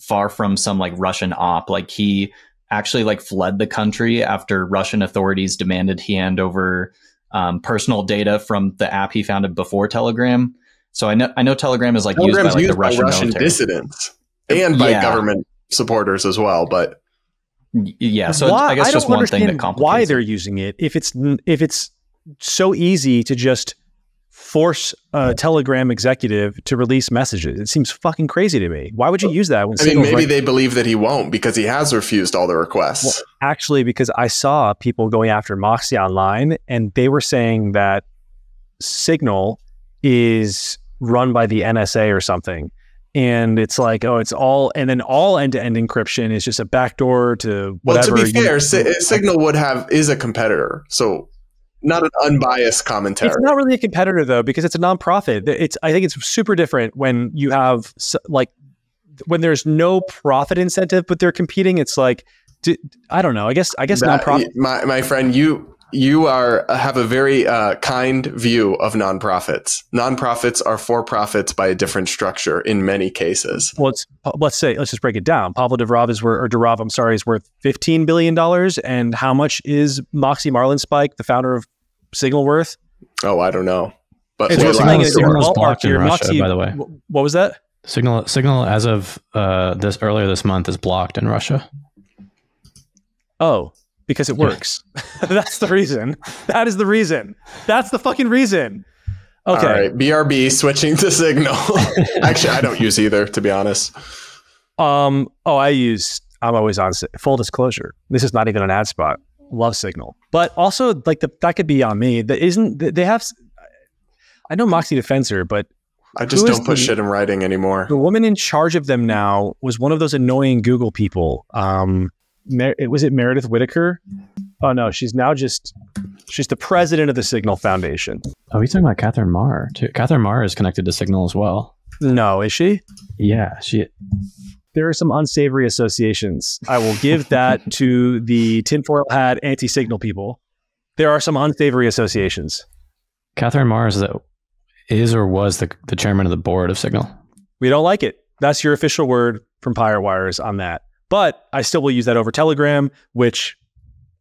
Speaker 5: far from some like Russian op. Like he actually like fled the country after Russian authorities demanded he hand over personal data from the app he founded before Telegram. So I know Telegram is like
Speaker 2: Telegram's
Speaker 5: used by like the Russian
Speaker 2: dissidents and by government supporters as well. But
Speaker 5: yeah, so I guess just one thing that complicates
Speaker 1: why they're using it if it's so easy to just force a Telegram executive to release messages. It seems fucking crazy to me. Why would you use that? When
Speaker 2: maybe they believe that he won't because he has refused all the requests.
Speaker 1: Well, actually, because I saw people going after Moxie online, and they were saying that Signal is run by the NSA or something. And it's like, it's all, and then all end-to-end encryption is just a backdoor to whatever.
Speaker 2: Well, to be fair, Signal is a competitor. So not an unbiased commentary.
Speaker 1: It's not really a competitor though, because it's a nonprofit. I think it's super different when you have when there's no profit incentive, but they're competing. It's like, I don't know. I guess nonprofit.
Speaker 2: My friend, you have a very kind view of nonprofits. Nonprofits are for profits by a different structure in many cases.
Speaker 1: Well, let's just break it down. Pavel Durov is worth $15 billion. And how much is Moxie Marlinspike, the founder of Signal, worth?
Speaker 2: Oh, I don't know. But
Speaker 3: Signal's blocked in Russia, by the way.
Speaker 1: What was that?
Speaker 3: Signal as of earlier this month is blocked in Russia.
Speaker 1: Oh. Because it works. That's the reason. That is the reason. That's the fucking reason. Okay.
Speaker 2: All right. BRB switching to Signal. Actually, I don't use either, to be honest.
Speaker 1: I'm always on full disclosure. This is not even an ad spot. Love Signal. But also that could be on me. I know Moxie defends her, but
Speaker 2: I just don't put shit in writing anymore.
Speaker 1: The woman in charge of them now was one of those annoying Google people. Was it Meredith Whittaker? Oh no, she's the president of the Signal Foundation.
Speaker 3: Oh, he's talking about Catherine Marr too. Catherine Marr is connected to Signal as well.
Speaker 1: No, is she?
Speaker 3: Yeah,
Speaker 1: there are some unsavory associations. I will give that to the tinfoil hat anti-Signal people. There are some unsavory associations.
Speaker 3: Catherine Marr is or was the chairman of the board of Signal. We
Speaker 1: don't like it. That's your official word from Pirate Wires on that. But I still will use that over Telegram, which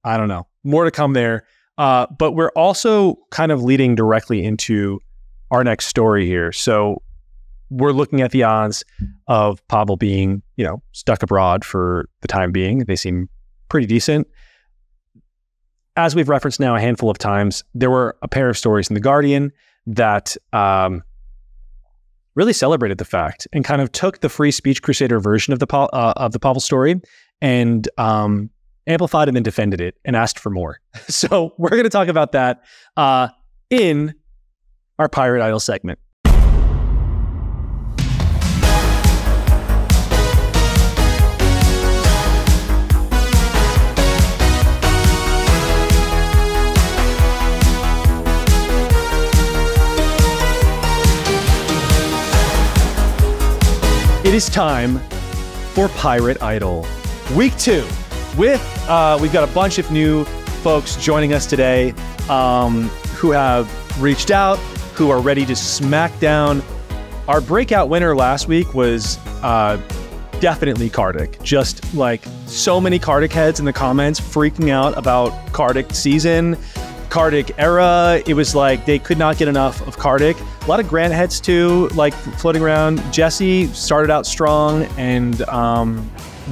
Speaker 1: I don't know. More to come there. But we're also kind of leading directly into our next story here. So we're looking at the odds of Pavel being, stuck abroad for the time being. They seem pretty decent. As we've referenced now a handful of times, there were a pair of stories in The Guardian that really celebrated the fact and kind of took the free speech crusader version of the Pavel story and amplified and then defended it and asked for more. So we're going to talk about that in our Pirate Idol segment. It is time for Pirate Idol Week 2. We've got a bunch of new folks joining us today who have reached out, who are ready to smack down. Our breakout winner last week was definitely Kardik. Just like so many Kardik heads in the comments freaking out about Kardik season, Kardik era. It was like they could not get enough of Kardik. A lot of Grant heads too, like floating around. Jesse started out strong and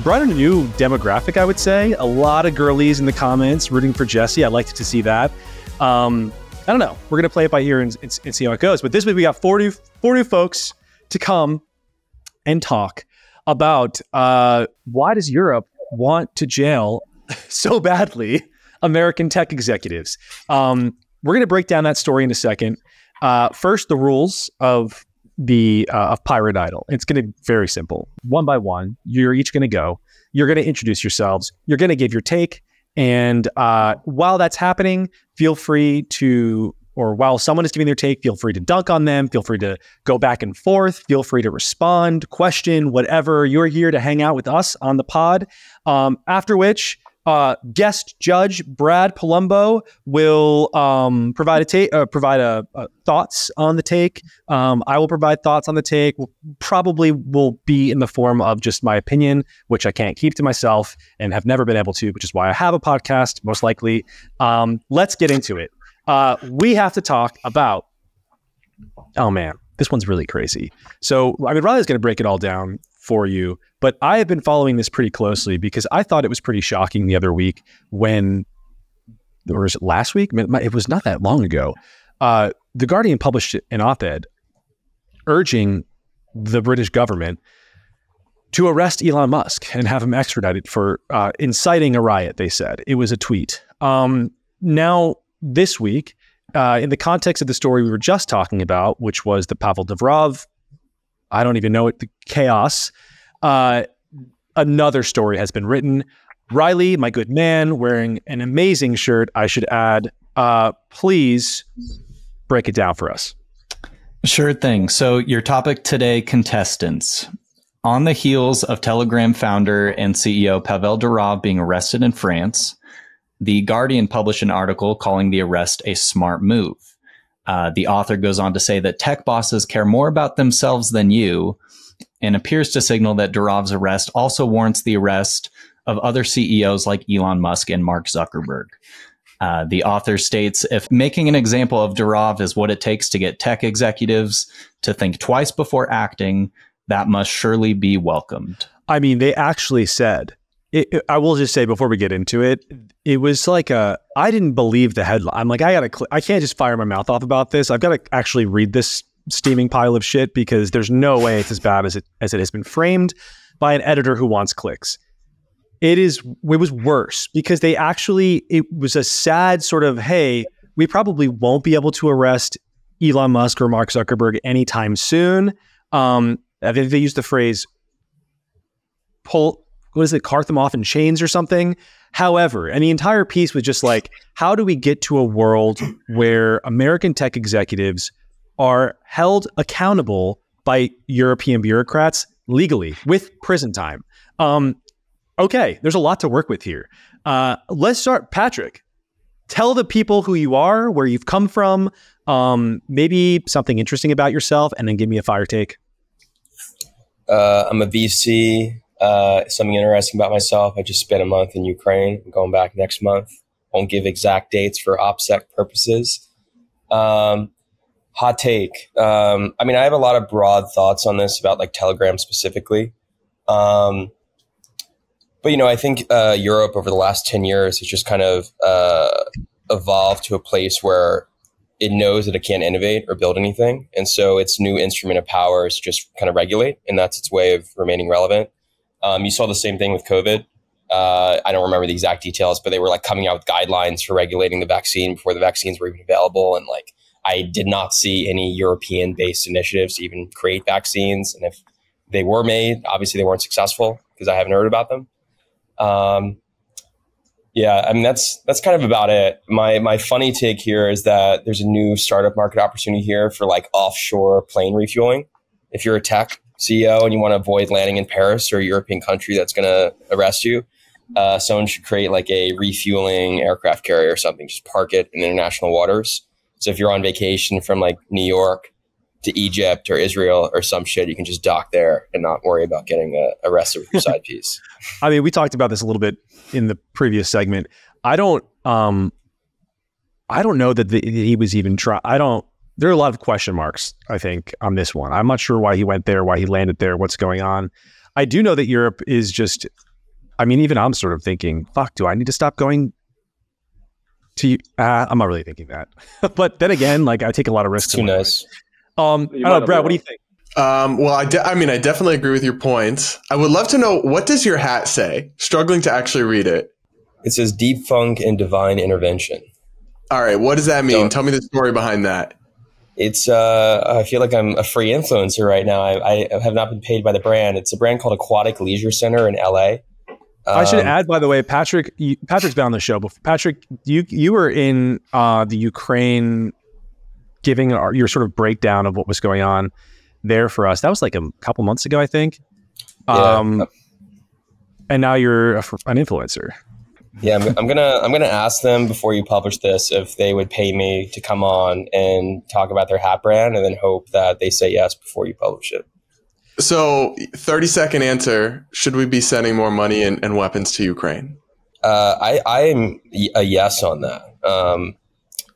Speaker 1: brought in a new demographic, I would say. A lot of girlies in the comments rooting for Jesse. I liked to see that. I don't know. We're going to play it by ear and see how it goes. But this week we got 40 folks to come and talk about why does Europe want to jail so badly American tech executives. We're going to break down that story in a second. First, the rules of Pirate Idol. It's going to be very simple. One by one, you're each going to go. You're going to introduce yourselves. You're going to give your take. And while that's happening, feel free to, or while someone is giving their take, feel free to dunk on them. Feel free to go back and forth. Feel free to respond, question, whatever. You're here to hang out with us on the pod. After which, guest judge Brad Polumbo will provide thoughts on the take. I will provide thoughts on the take. Probably will be in the form of just my opinion, which I can't keep to myself and have never been able to, which is why I have a podcast, most likely. Let's get into it. We have to talk about, oh man, this one's really crazy. So, I mean, Riley's going to break it all down for you, but I have been following this pretty closely because I thought it was pretty shocking the other week when, or was it last week? It was not that long ago. The Guardian published an op-ed urging the British government to arrest Elon Musk and have him extradited for inciting a riot, they said. It was a tweet. Now, this week, in the context of the story we were just talking about, which was the Pavel Durov, I don't even know it, the chaos, another story has been written. Riley, my good man, wearing an amazing shirt, I should add. Please break it down for us.
Speaker 5: Sure thing. So your topic today, contestants. On the heels of Telegram founder and CEO Pavel Durov being arrested in France, The Guardian published an article calling the arrest a smart move. The author goes on to say that tech bosses care more about themselves than you, and appears to signal that Durov's arrest also warrants the arrest of other CEOs like Elon Musk and Mark Zuckerberg. The author states, if making an example of Durov is what it takes to get tech executives to think twice before acting, that must surely be welcomed.
Speaker 1: I mean, they actually said, I will just say before we get into it, it was like I didn't believe the headline. I'm like, I can't just fire my mouth off about this. I've got to actually read this steaming pile of shit because there's no way it's as bad as it has been framed by an editor who wants clicks. It was worse because it was a sad sort of, hey, we probably won't be able to arrest Elon Musk or Mark Zuckerberg anytime soon. I think they used the phrase cart them off in chains or something. However, and the entire piece was just like, how do we get to a world where American tech executives are held accountable by European bureaucrats legally with prison time? Okay, there's a lot to work with here. Let's start. Patrick, tell the people who you are, where you've come from, maybe something interesting about yourself, and then give me a fire take.
Speaker 7: I'm a VC. Something interesting about myself. I just spent a month in Ukraine. I'm going back next month. Won't give exact dates for OPSEC purposes. Hot take. I mean, I have a lot of broad thoughts on this about like Telegram specifically. But But, I think Europe over the last 10 years has just kind of evolved to a place where it knows that it can't innovate or build anything. And so its new instrument of power is just kind of regulate. And that's its way of remaining relevant. You saw the same thing with COVID. I don't remember the exact details, but they were like coming out with guidelines for regulating the vaccine before the vaccines were even available. And like, I did not see any European-based initiatives to even create vaccines. And if they were made, obviously they weren't successful because I haven't heard about them. Yeah, I mean, that's kind of about it. My funny take here is that there's a new startup market opportunity here for like offshore plane refueling. If you're a tech CEO and you want to avoid landing in Paris or a European country that's going to arrest you, someone should create like a refueling aircraft carrier or something. Just park it in international waters. So if you're on vacation from like New York to Egypt or Israel or some shit, you can just dock there and not worry about getting arrested with your side piece.
Speaker 1: I mean, we talked about this a little bit in the previous segment. I don't know that he was even there are a lot of question marks, I think, on this one. I'm not sure why he went there, why he landed there, what's going on. I do know that Europe is just, I mean, even I'm sort of thinking, fuck, do I need to stop going to, I'm not really thinking that. But then again, like I take a lot of risks.
Speaker 7: Too nice.
Speaker 1: I don't know, Brad, what do you think?
Speaker 2: Well, I definitely agree with your points. I would love to know, what does your hat say? Struggling to actually read it.
Speaker 7: It says deep funk and divine intervention.
Speaker 2: All right. What does that mean? Tell me the story behind that.
Speaker 7: It's, I feel like I'm a free influencer right now. I have not been paid by the brand. It's a brand called Aquatic Leisure Center in LA.
Speaker 1: I should add, by the way, Patrick's been on the show before. Patrick, you were in the Ukraine giving your sort of breakdown of what was going on there for us. That was like a couple months ago, I think. And now you're an influencer.
Speaker 7: Yeah, I'm gonna ask them before you publish this if they would pay me to come on and talk about their hat brand, and then hope that they say yes before you publish it.
Speaker 2: So, 30-second answer: should we be sending more money and weapons to Ukraine?
Speaker 7: I am a yes on that.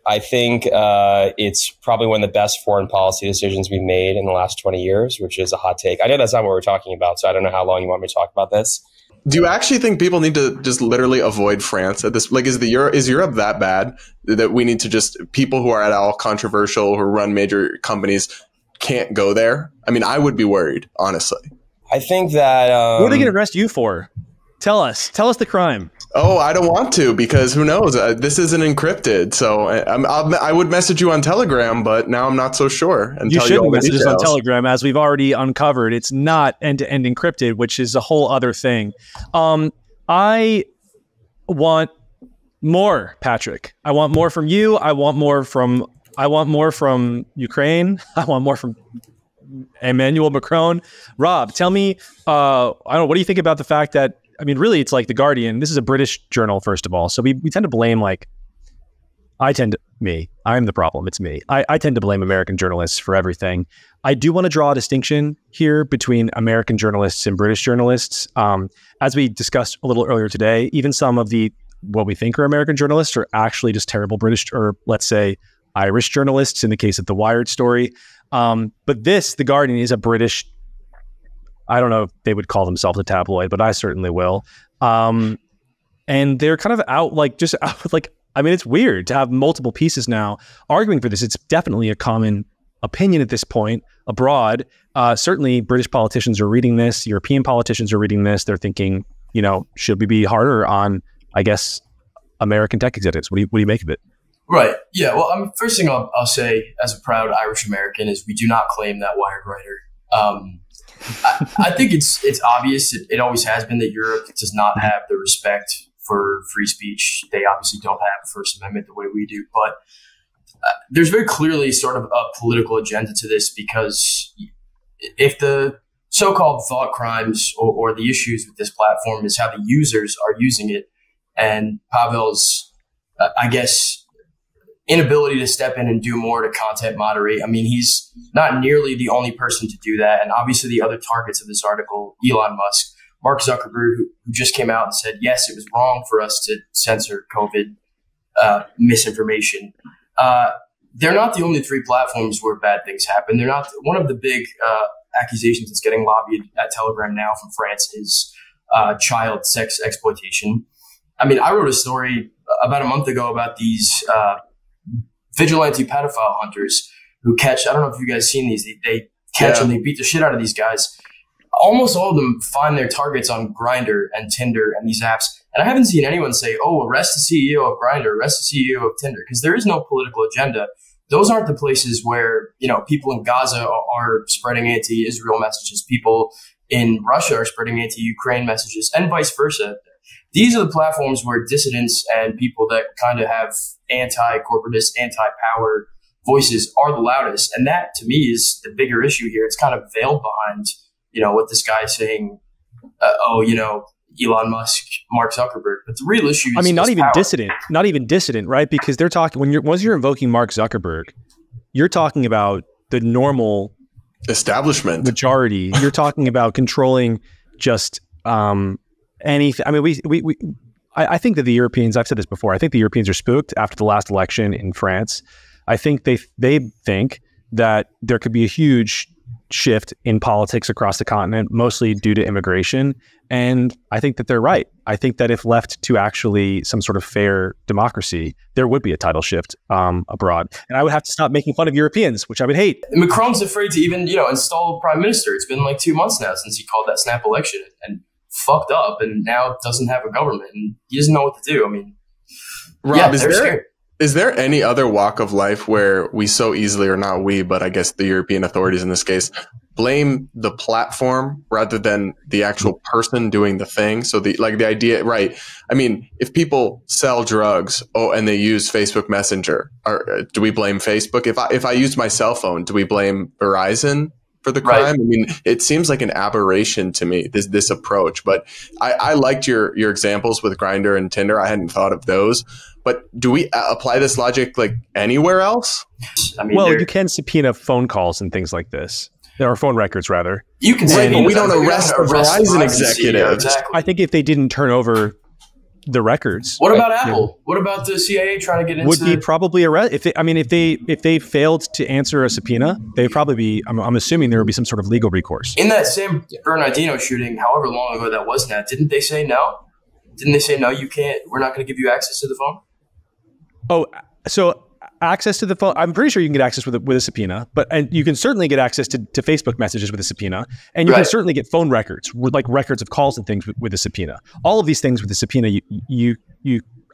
Speaker 7: I think it's probably one of the best foreign policy decisions we've made in the last 20 years, which is a hot take. I know that's not what we're talking about, so I don't know how long you want me to talk about this.
Speaker 2: Do you actually think people need to just literally avoid France at this? Like, is Europe that bad that we need to just, people who are at all controversial, who run major companies, can't go there? I mean, I would be worried, honestly.
Speaker 7: I think that
Speaker 1: what are they going to arrest you for? Tell us the crime.
Speaker 2: Oh, I don't want to, because who knows? This isn't encrypted, so I would message you on Telegram, but now I'm not so sure.
Speaker 1: You shouldn't message us on Telegram, as we've already uncovered. It's not end-to-end encrypted, which is a whole other thing. I want more, Patrick. I want more from you. I want more from Ukraine. I want more from Emmanuel Macron. Rob, tell me, I don't know, what do you think about the fact that, I mean, really, it's like The Guardian. This is a British journal, first of all. So we tend to blame, I'm the problem. It's me. I tend to blame American journalists for everything. I do want to draw a distinction here between American journalists and British journalists. As we discussed a little earlier today, even some of what we think are American journalists are actually just terrible British, or let's say Irish journalists in the case of the Wired story. But The Guardian is a British, I don't know if they would call themselves a tabloid, but I certainly will. And they're kind of out I mean, it's weird to have multiple pieces now arguing for this. It's definitely a common opinion at this point abroad. Certainly British politicians are reading this. European politicians are reading this. They're thinking, should we be harder on, I guess, American tech executives? What do you make of it?
Speaker 8: Right. Yeah. Well, first thing I'll say as a proud Irish American is we do not claim that Wired writer. I think it's obvious. It always has been that Europe does not have the respect for free speech. They obviously don't have a First Amendment the way we do. But there's very clearly sort of a political agenda to this, because if the so-called thought crimes or the issues with this platform is how the users are using it, and Pavel's, I guess, inability to step in and do more to content moderate. I mean, he's not nearly the only person to do that. And obviously the other targets of this article, Elon Musk, Mark Zuckerberg, who just came out and said, yes, it was wrong for us to censor COVID misinformation. They're not the only three platforms where bad things happen. They're not. One of the big accusations that's getting lobbied at Telegram now from France is child sex exploitation. I mean, I wrote a story about a month ago about these vigilante pedophile hunters who catch, I don't know if you guys seen these, they catch and they beat the shit out of these guys. Almost all of them find their targets on Grindr and Tinder and these apps. And I haven't seen anyone say, oh, arrest the CEO of Grindr, arrest the CEO of Tinder, because there is no political agenda. Those aren't the places where, you know, people in Gaza are spreading anti-Israel messages. People in Russia are spreading anti-Ukraine messages, and vice versa. These are the platforms where dissidents and people that kind of have anti-corporatist, anti-power voices are the loudest. And that, to me, is the bigger issue here. It's kind of veiled behind, you know, what this guy saying, Elon Musk, Mark Zuckerberg. But the real issue is
Speaker 1: not even
Speaker 8: power.
Speaker 1: dissident, right? Because they're talking, once you're invoking Mark Zuckerberg, you're talking about the normal
Speaker 2: establishment
Speaker 1: majority. You're talking about controlling just anything. I mean, I think that the Europeans, I've said this before, I think the Europeans are spooked after the last election in France. I think they think that there could be a huge shift in politics across the continent, mostly due to immigration. And I think that they're right. I think that if left to actually some sort of fair democracy, there would be a tidal shift abroad. And I would have to stop making fun of Europeans, which I would hate.
Speaker 8: Macron's afraid to even, install a prime minister. It's been like 2 months now since he called that snap election and fucked up, and now doesn't have a government and he doesn't know what to do. I mean,
Speaker 2: Rob, is there any other walk of life where we so easily, or not we, but I guess the European authorities in this case, blame the platform rather than the actual person doing the thing? So the idea, right? I mean, if people sell drugs, and they use Facebook Messenger, do we blame Facebook? If I use my cell phone, do we blame Verizon for the crime? Right. I mean, it seems like an aberration to me, this approach. But I liked your examples with Grindr and Tinder. I hadn't thought of those. But do we apply this logic like anywhere else?
Speaker 8: I mean,
Speaker 1: you can subpoena phone calls and things like this. There are phone records, rather.
Speaker 8: You can say,
Speaker 2: but we don't arrest the Verizon executive.
Speaker 8: Exactly.
Speaker 1: I think if they didn't turn over the records.
Speaker 8: What about Apple? What about the CIA trying to get into?
Speaker 1: Would be probably arrest. If they failed to answer a subpoena, they'd probably be. I'm assuming there would be some sort of legal recourse.
Speaker 8: In that San Bernardino shooting, however long ago that was now, didn't they say no? Didn't they say no? You can't. We're not going to give you access to the phone.
Speaker 1: Oh, so access to the phone. I'm pretty sure you can get access with a subpoena, and you can certainly get access to Facebook messages with a subpoena, and you can certainly get phone records, like records of calls and things with a subpoena. All of these things with a subpoena,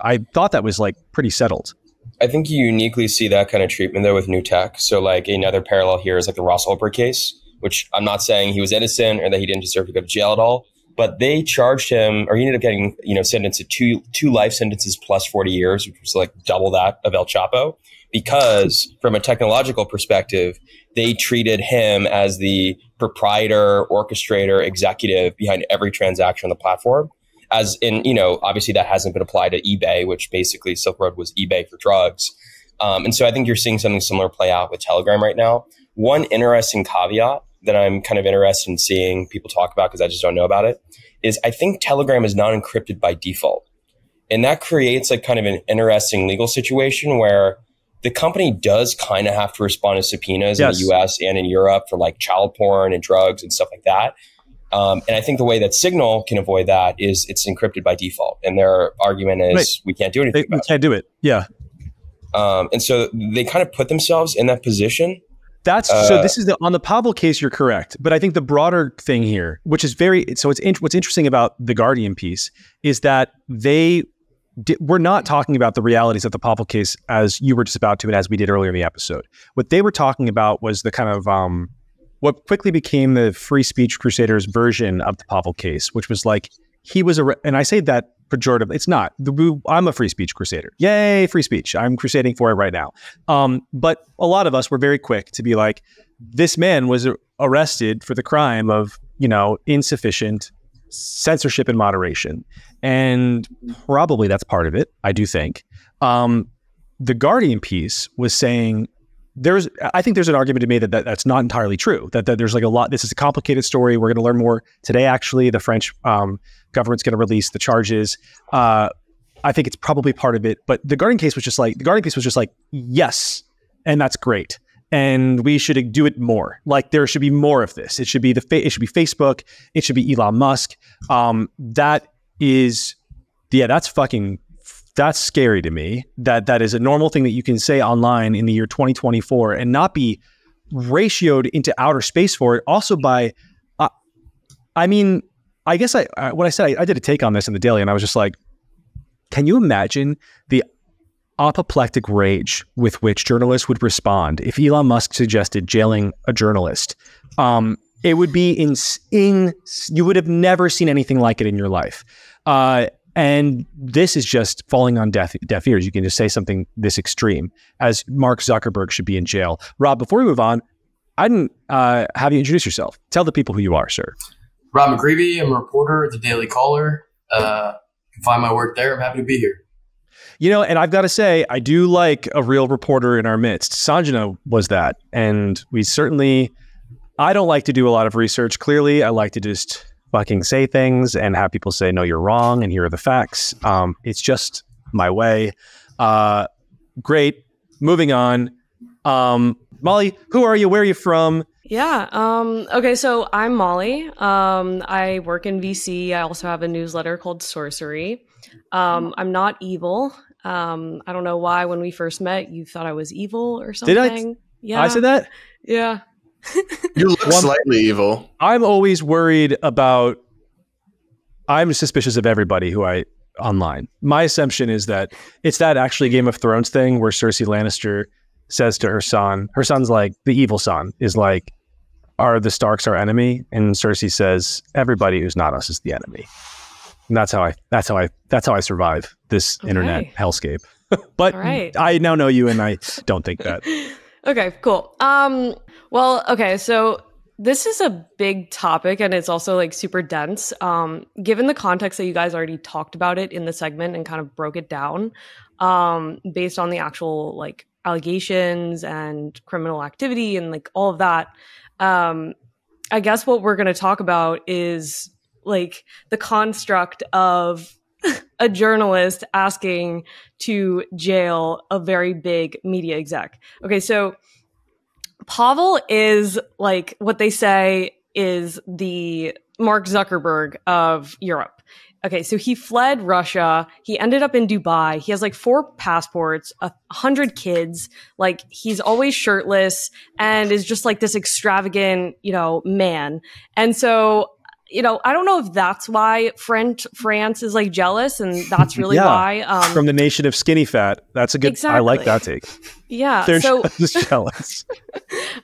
Speaker 1: I thought that was like pretty settled.
Speaker 7: I think you uniquely see that kind of treatment though with new tech. So like another parallel here is like the Ross Ulbricht case, which I'm not saying he was innocent or that he didn't deserve to go to jail at all, but they charged him, or he ended up getting, sentenced to two life sentences plus 40 years, which was like double that of El Chapo, because from a technological perspective, they treated him as the proprietor, orchestrator, executive behind every transaction on the platform. As in, obviously that hasn't been applied to eBay, which basically Silk Road was eBay for drugs. And so I think you're seeing something similar play out with Telegram right now. One interesting caveat that I'm kind of interested in seeing people talk about, because I just don't know about it, is I think Telegram is not encrypted by default. And that creates like kind of an interesting legal situation where the company does kind of have to respond to subpoenas in the US and in Europe for like child porn and drugs and stuff like that. And I think the way that Signal can avoid that is it's encrypted by default. And their argument is we can't do anything about it.
Speaker 1: We can't do it. Yeah.
Speaker 7: And so they kind of put themselves in that position.
Speaker 1: So this is on the Pavel case, you're correct. But I think the broader thing here, which is what's interesting about the Guardian piece is that we're not talking about the realities of the Pavel case as you were just about to, and as we did earlier in the episode. What they were talking about was the kind of what quickly became the Free Speech Crusaders version of the Pavel case, which was like he was and I say that pejorative. It's not. I'm a free speech crusader. Yay, free speech. I'm crusading for it right now. But a lot of us were very quick to be like, this man was arrested for the crime of, insufficient censorship and moderation. And probably that's part of it, I do think. The Guardian piece was saying, I think there's an argument to me that's not entirely true, that there's like a lot, this is a complicated story. We're going to learn more today. Actually, the French government's going to release the charges. I think it's probably part of it, but the Guardian piece was just like, yes, and that's great. and we should do it more. Like there should be more of this. It should be it should be Facebook. It should be Elon Musk. That's scary to me. That is a normal thing that you can say online in the year 2024 and not be ratioed into outer space for it. Also by, I guess what I said, I did a take on this in the Daily, and I was just like, can you imagine the apoplectic rage with which journalists would respond if Elon Musk suggested jailing a journalist? It would be you would have never seen anything like it in your life. And this is just falling on deaf ears. You can just say something this extreme, as Mark Zuckerberg should be in jail. Rob, before we move on, I didn't have you introduce yourself. Tell the people who you are, sir.
Speaker 8: Rob McGreevy. I'm a reporter at the Daily Caller. You can find my work there. I'm happy to be here.
Speaker 1: And I've got to say, I do like a real reporter in our midst. Sanjana was that. And I don't like to do a lot of research. Clearly, I like to just fucking say things and have people say, no, you're wrong, and here are the facts. It's just my way. Great. Moving on. Molly, who are you? Where are you from?
Speaker 9: Yeah. Okay. So I'm Molly. I work in VC. I also have a newsletter called Sorcery. I'm not evil. I don't know why when we first met, you thought I was evil or something.
Speaker 1: Did I? Yeah. I said that?
Speaker 9: Yeah.
Speaker 2: You look slightly evil.
Speaker 1: I'm always worried about, I'm suspicious of everybody who online. My assumption is that it's that actually Game of Thrones thing where Cersei Lannister says to her son's like, the evil son is like, are the Starks our enemy? And Cersei says, everybody who's not us is the enemy. And that's how I survive this internet hellscape. But I now know you, and I don't think that.
Speaker 9: Okay, cool. Well, okay, so this is a big topic, and it's also like super dense. Given the context that you guys already talked about it in the segment and kind of broke it down, based on the actual like allegations and criminal activity and like all of that, I guess what we're going to talk about is like the construct of a journalist asking to jail a very big media exec. Okay, so Pavel is like what they say is the Mark Zuckerberg of Europe. Okay, so he fled Russia. He ended up in Dubai. He has like 4 passports, 100 kids. Like he's always shirtless and is just like this extravagant, man. And so, I don't know if that's why France is like jealous, and that's really why.
Speaker 1: From the nation of skinny fat. That's a good. Exactly. I like that take.
Speaker 9: Yeah,
Speaker 1: they're just jealous.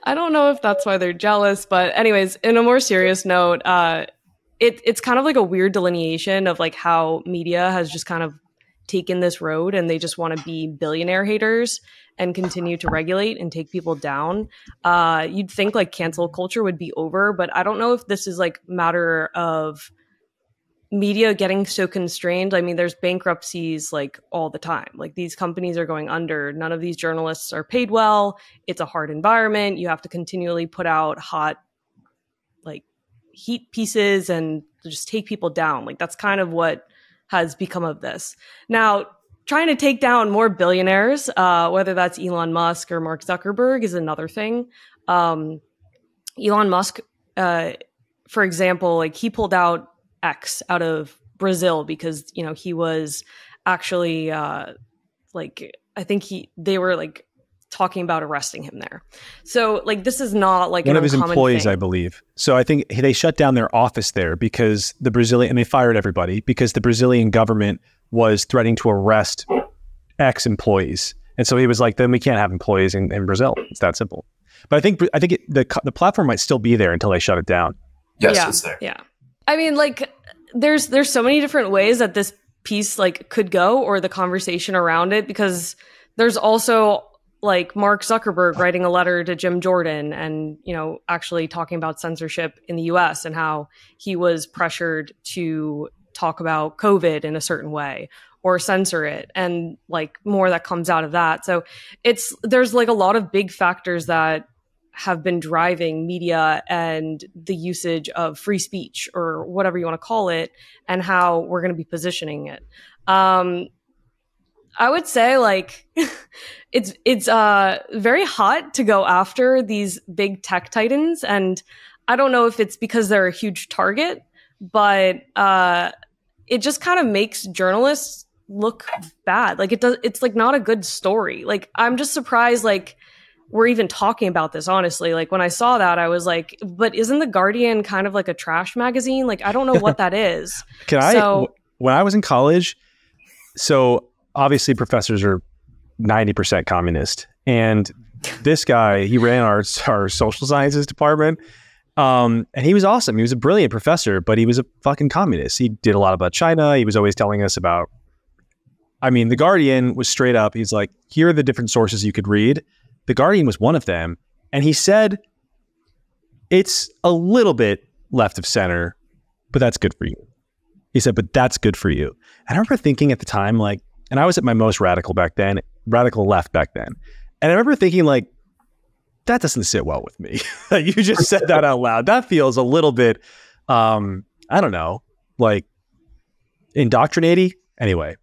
Speaker 9: I don't know if that's why they're jealous, but anyways, in a more serious note, it's kind of like a weird delineation of like how media has just kind of taken this road, and they just want to be billionaire haters and continue to regulate and take people down. You'd think like cancel culture would be over, but I don't know if this is like matter of media getting so constrained. I mean, there's bankruptcies like all the time. Like these companies are going under. None of these journalists are paid well. It's a hard environment. You have to continually put out hot like heat pieces and just take people down. Like that's kind of what has become of this. Now, trying to take down more billionaires, whether that's Elon Musk or Mark Zuckerberg, is another thing. Elon Musk, for example, like he pulled out X out of Brazil because he was actually like I think they were like talking about arresting him there. So like this is not like
Speaker 1: one of his employees, I believe. So I think they shut down their office there because and they fired everybody because the Brazilian government was threatening to arrest ex-employees. And so he was like, then we can't have employees in Brazil. It's that simple. But I think the platform might still be there until they shut it down.
Speaker 8: Yes, it's there.
Speaker 9: Yeah. I mean, like there's so many different ways that this piece like could go, or the conversation around it, because there's also like Mark Zuckerberg writing a letter to Jim Jordan and, actually talking about censorship in the US and how he was pressured to talk about COVID in a certain way or censor it, and like more that comes out of that. So there's like a lot of big factors that have been driving media and the usage of free speech or whatever you want to call it, and how we're going to be positioning it. I would say like it's very hot to go after these big tech titans, and I don't know if it's because they're a huge target, but it just kind of makes journalists look bad. Like it's like not a good story. Like I'm just surprised like we're even talking about this, honestly. Like when I saw that, I was like, but isn't The Guardian kind of like a trash magazine? Like I don't know what that is.
Speaker 1: When I was in college, so obviously professors are 90% communist. And this guy, he ran our social sciences department. And he was awesome. He was a brilliant professor, but he was a fucking communist. He did a lot about China. He was always telling us about, The Guardian was straight up. He's like, here are the different sources you could read. The Guardian was one of them. And he said, it's a little bit left of center, but that's good for you. He said, but that's good for you. And I remember thinking at the time, like, and I was at my most radical left back then. And I remember thinking like, that doesn't sit well with me. You just said that out loud. That feels a little bit, I don't know, like indoctrinating. Anyway.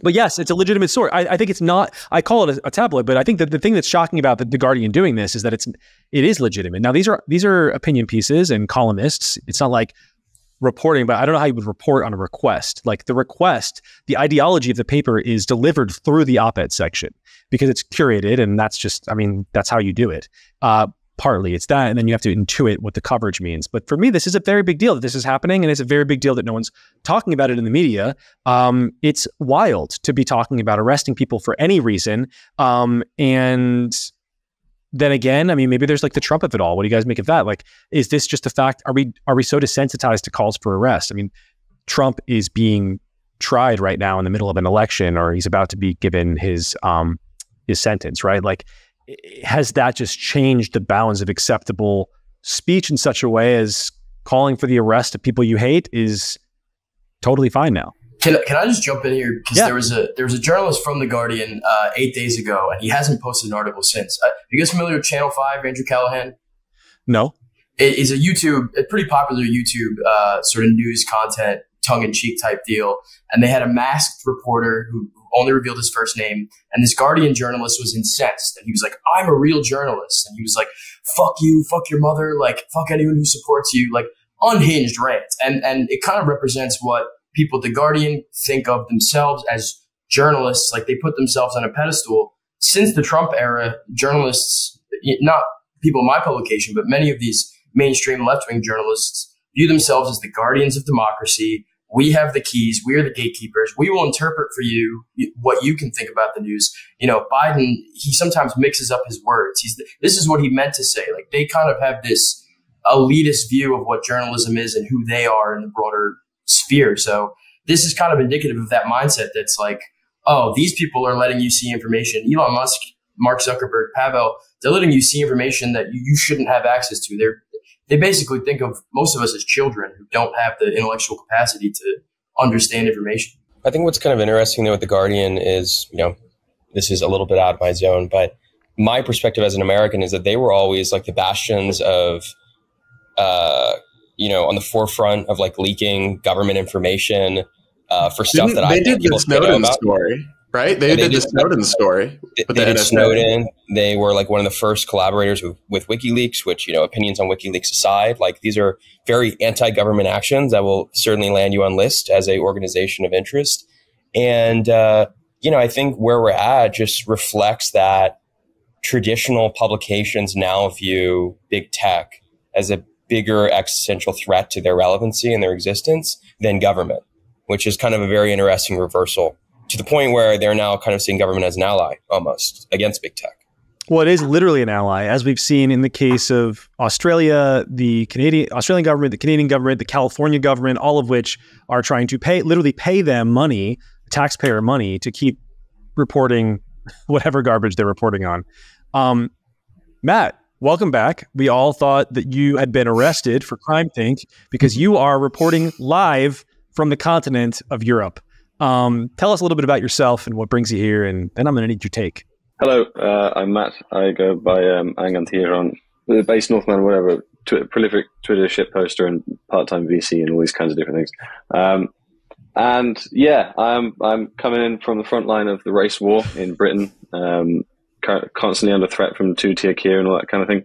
Speaker 1: But yes, it's a legitimate story. I think it's not, I call it a tabloid, but I think that the thing that's shocking about the Guardian doing this is that it is legitimate. Now, these are opinion pieces and columnists. It's not like reporting, but I don't know how you would report on a request. Like the request, the ideology of the paper is delivered through the op-ed section because it's curated, and that's just, that's how you do it. Partly it's that, and then you have to intuit what the coverage means. But for me, this is a very big deal that this is happening, and it's a very big deal that no one's talking about it in the media. It's wild to be talking about arresting people for any reason. And then again, maybe there's like the Trump of it all. What do you guys make of that? Like, is this just a fact? Are we so desensitized to calls for arrest? Trump is being tried right now in the middle of an election, or he's about to be given his sentence, right? Like, has that just changed the bounds of acceptable speech in such a way as calling for the arrest of people you hate is totally fine now?
Speaker 8: Can I just jump in here? Because there was a journalist from The Guardian 8 days ago, and he hasn't posted an article since. Are you guys familiar with Channel 5, Andrew Callahan?
Speaker 1: No.
Speaker 8: It is a pretty popular YouTube sort of news content, tongue-in-cheek type deal. And they had a masked reporter who only revealed his first name. And this Guardian journalist was incensed. And he was like, I'm a real journalist. And he was like, fuck you, fuck your mother, like, fuck anyone who supports you, like, unhinged rant. And it kind of represents what people at The Guardian think of themselves as journalists. Like, they put themselves on a pedestal. Since the Trump era, journalists, not people in my publication, but many of these mainstream left-wing journalists view themselves as the guardians of democracy. We have the keys. We are the gatekeepers. We will interpret for you what you can think about the news. Biden, he sometimes mixes up his words. This is what he meant to say. Like, they kind of have this elitist view of what journalism is and who they are in the broader sphere. So this is kind of indicative of that mindset that's like, oh, these people are letting you see information. Elon Musk, Mark Zuckerberg, Pavel, they're letting you see information that you shouldn't have access to. They basically think of most of us as children who don't have the intellectual capacity to understand information.
Speaker 7: I think what's kind of interesting though with The Guardian is, this is a little bit out of my zone, but my perspective as an American is that they were always like the bastions of, on the forefront of like leaking government information for stuff that I think people don't know about.
Speaker 2: Story. Right? They did the Snowden story.
Speaker 7: They did Snowden. They were like one of the first collaborators with WikiLeaks, which, opinions on WikiLeaks aside, like these are very anti-government actions that will certainly land you on list as a organization of interest. And, I think where we're at just reflects that traditional publications now view big tech as a bigger existential threat to their relevancy and their existence than government, which is kind of a very interesting reversal, to the point where they're now kind of seeing government as an ally almost against big tech.
Speaker 1: Well, it is literally an ally, as we've seen in the case of Australia, the Australian government, the Canadian government, the California government, all of which are trying to literally pay them money, taxpayer money, to keep reporting whatever garbage they're reporting on. Matt, welcome back. We all thought that you had been arrested for CrimeThink because you are reporting live from the continent of Europe. Tell us a little bit about yourself and what brings you here, and then I'm going to need your take.
Speaker 10: Hello, I'm Matt. I go by Angan here on the base Northman, whatever, prolific Twitter shitposter and part-time VC and all these kinds of different things. And yeah, I'm coming in from the front line of the race war in Britain, constantly under threat from two-tier Kia and all that kind of thing.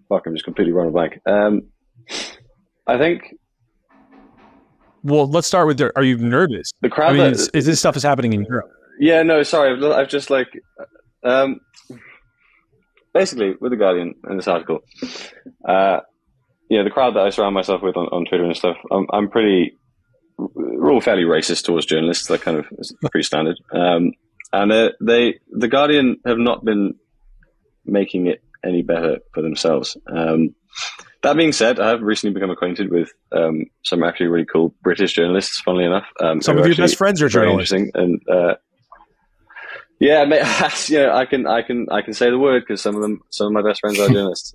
Speaker 10: Fuck, I'm just completely running blank. I think.
Speaker 1: Well, let's start with, are you nervous?
Speaker 10: The crowd.
Speaker 1: is this stuff is happening in Europe?
Speaker 10: Yeah, no, sorry. I've just basically with the Guardian and this article, the crowd that I surround myself with on Twitter and stuff, we're all fairly racist towards journalists. That kind of is pretty standard. And the Guardian have not been making it any better for themselves. That being said, I have recently become acquainted with some actually really cool British journalists, funnily enough.
Speaker 1: Some of your best friends are journalists.
Speaker 10: And I can say the word because some of my best friends are journalists.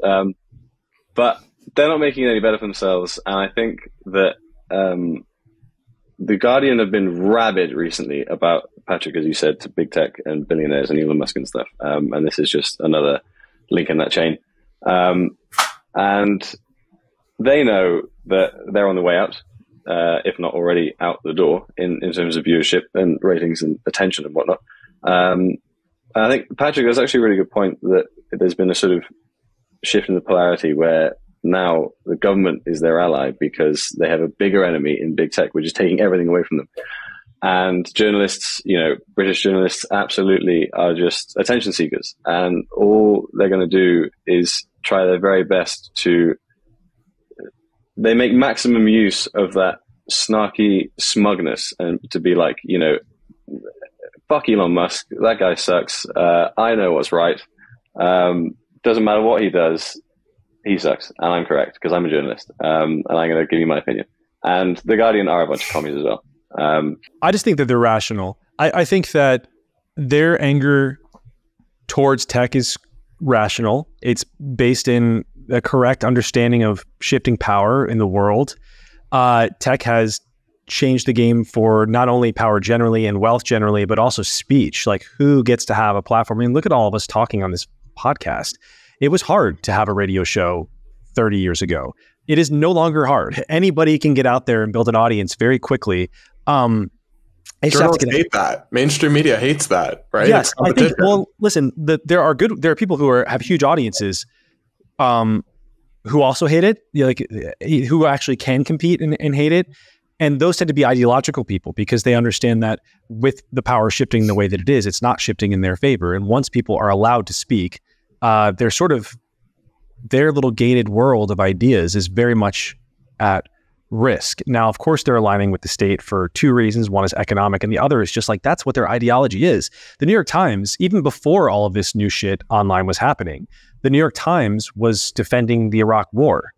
Speaker 10: But they're not making it any better for themselves. And I think that the Guardian have been rabid recently about, Patrick, as you said, to big tech and billionaires and Elon Musk and stuff. And this is just another link in that chain. And they know that they're on the way out, if not already out the door in terms of viewership and ratings and attention and whatnot. And I think, Patrick, that's actually a really good point that there's been a sort of shift in the polarity where now the government is their ally because they have a bigger enemy in big tech, which is taking everything away from them. And journalists, British journalists absolutely are just attention seekers. And all they're going to do is try their very best they make maximum use of that snarky smugness and to be like, fuck Elon Musk, that guy sucks. I know what's right. Doesn't matter what he does, he sucks. And I'm correct because I'm a journalist. And I'm going to give you my opinion. And the Guardian are a bunch of commies as well.
Speaker 1: I just think that they're rational. I think that their anger towards tech is rational. It's based in a correct understanding of shifting power in the world. Tech has changed the game for not only power generally and wealth generally, but also speech. Like, who gets to have a platform? I mean, look at all of us talking on this podcast. It was hard to have a radio show 30 years ago. It is no longer hard. Anybody can get out there and build an audience very quickly.
Speaker 2: Journalists hate that. Mainstream media hates that, right?
Speaker 1: Yes, I think. Well, listen, there are people who have huge audiences, who also hate it. Who actually can compete and hate it, and those tend to be ideological people because they understand that with the power shifting the way that it is, it's not shifting in their favor. And once people are allowed to speak, they're sort of their little gated world of ideas is very much at risk. Now, of course, they're aligning with the state for two reasons. One is economic, and the other is just like that's what their ideology is. The New York Times, even before all of this new shit online was happening, the New York Times was defending the Iraq War,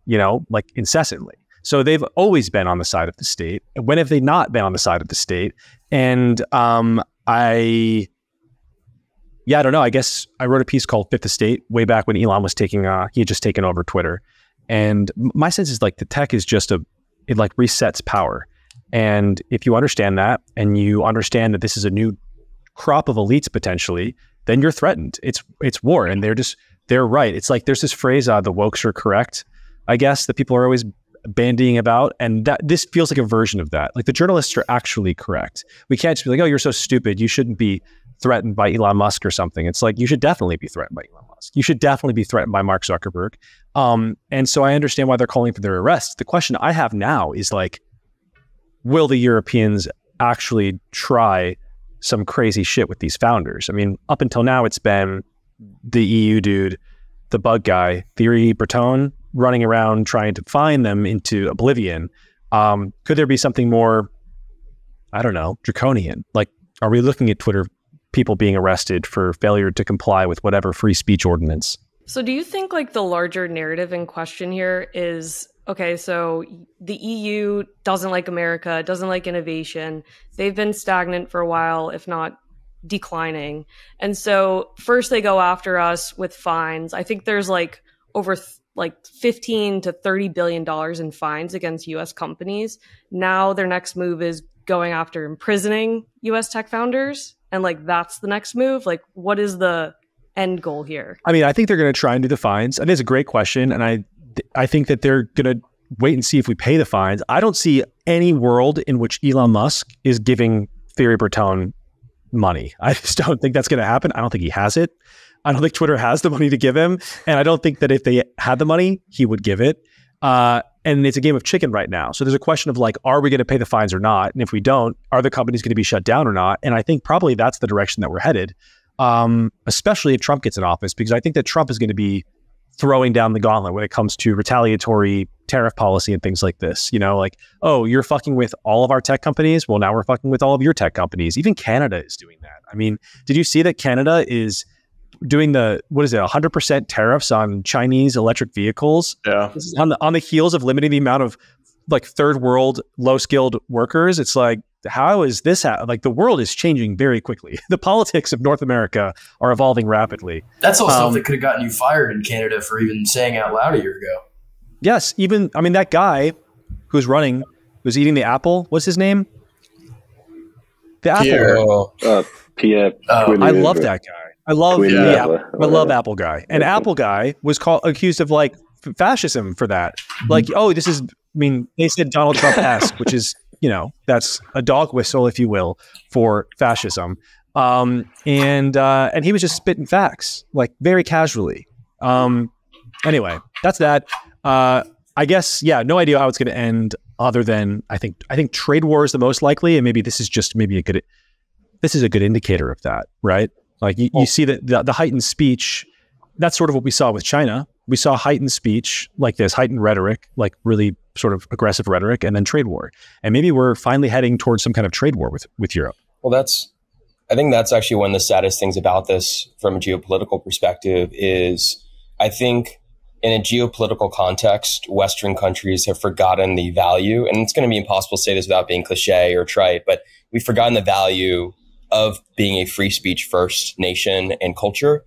Speaker 1: incessantly. So they've always been on the side of the state. When have they not been on the side of the state? And I don't know. I guess I wrote a piece called Fifth Estate way back when Elon was he had just taken over Twitter. And my sense is the tech is just it resets power. And if you understand that and you understand that this is a new crop of elites potentially, then you're threatened. It's war, and they're right. It's like there's this phrase, the wokes are correct, I guess, that people are always bandying about. And that this feels like a version of that. Like the journalists are actually correct. We can't just be like, oh, you're so stupid. You shouldn't be threatened by Elon Musk or something. It's like, you should definitely be threatened by Elon Musk. You should definitely be threatened by Mark Zuckerberg. And so I understand why they're calling for their arrest. The question I have now is will the Europeans actually try some crazy shit with these founders? I mean, up until now, it's been the EU dude, the bug guy, Thierry Breton, running around trying to find them into oblivion. Could there be something more, I don't know, draconian? Are we looking at Twitter people being arrested for failure to comply with whatever free speech ordinance?
Speaker 9: So do you think the larger narrative in question here is, okay, so the EU doesn't like America, doesn't like innovation. They've been stagnant for a while, if not declining. And so first they go after us with fines. I think there's over 15 to $30 billion in fines against US companies. Now their next move is going after imprisoning US tech founders. And that's the next move. What is the end goal here?
Speaker 1: I mean, I think they're going to try and do the fines. And it's a great question. And I think that they're going to wait and see if we pay the fines. I don't see any world in which Elon Musk is giving Thierry Breton money. I just don't think that's going to happen. I don't think he has it. I don't think Twitter has the money to give him. And I don't think that if they had the money, he would give it. And it's a game of chicken right now. So there's a question of like, are we going to pay the fines or not? And if we don't, are the companies going to be shut down or not? And I think probably that's the direction that we're headed, especially if Trump gets in office, because I think that Trump is going to be throwing down the gauntlet when it comes to retaliatory tariff policy and things like this. You know, like, oh, you're fucking with all of our tech companies. Well, now we're fucking with all of your tech companies. Even Canada is doing that. I mean, did you see that Canada is doing 100% tariffs on Chinese electric vehicles?
Speaker 2: Yeah.
Speaker 1: This is on the heels of limiting the amount of like third world low skilled workers. It's like, how is this like the world is changing very quickly. The politics of North America are evolving rapidly.
Speaker 8: That's all stuff that could have gotten you fired in Canada for even saying out loud a year ago.
Speaker 1: Yes, even I mean that guy who's eating the apple. What's his name? The apple.
Speaker 10: Pierre.
Speaker 1: I love that guy. I love the apple. I love Apple guy. And Apple guy was accused of like fascism for that. Like, oh, this is. I mean, they said Donald Trump-esque, which is, you know, that's a dog whistle, if you will, for fascism. And he was just spitting facts, like very casually. Anyway, that's that. I guess, yeah, no idea how it's going to end. Other than I think trade war is the most likely, and maybe this is a good indicator of that, right? Like you see that the heightened speech, that's sort of what we saw with China. We saw heightened speech like this, heightened rhetoric, like really sort of aggressive rhetoric, and then trade war. And maybe we're finally heading towards some kind of trade war with Europe.
Speaker 7: Well, I think that's actually one of the saddest things about this from a geopolitical perspective is I think in a geopolitical context, Western countries have forgotten the value, and it's going to be impossible to say this without being cliche or trite, but we've forgotten the value of being a free speech first nation and culture,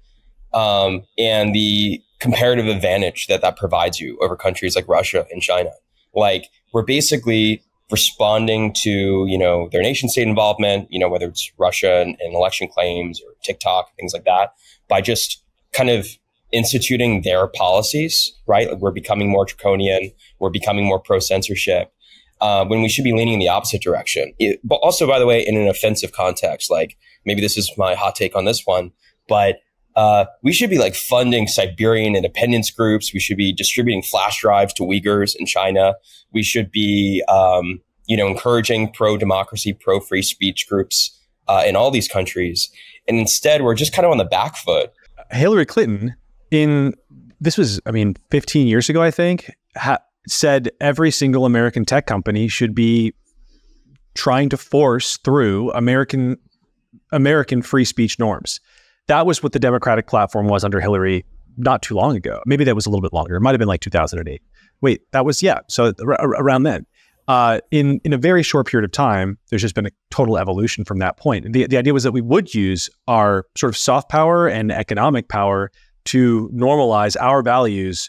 Speaker 7: and the comparative advantage that provides you over countries like Russia and China. Like we're basically responding to, you know, their nation state involvement, you know, whether it's Russia and election claims or TikTok, things like that, by just kind of instituting their policies, right? Like we're becoming more draconian, we're becoming more pro-censorship, when we should be leaning in the opposite direction. But also, by the way, in an offensive context, like maybe this is my hot take on this one, but we should be like funding Siberian independence groups. We should be distributing flash drives to Uyghurs in China. We should be, encouraging pro-democracy, pro-free speech groups in all these countries. And instead, we're just kind of on the back foot.
Speaker 1: Hillary Clinton, 15 years ago, I think, said every single American tech company should be trying to force through American free speech norms. That was what the Democratic platform was under Hillary not too long ago. Maybe that was a little bit longer. It might have been like 2008. Wait, that was, yeah. So around then. In a very short period of time, there's just been a total evolution from that point. The idea was that we would use our sort of soft power and economic power to normalize our values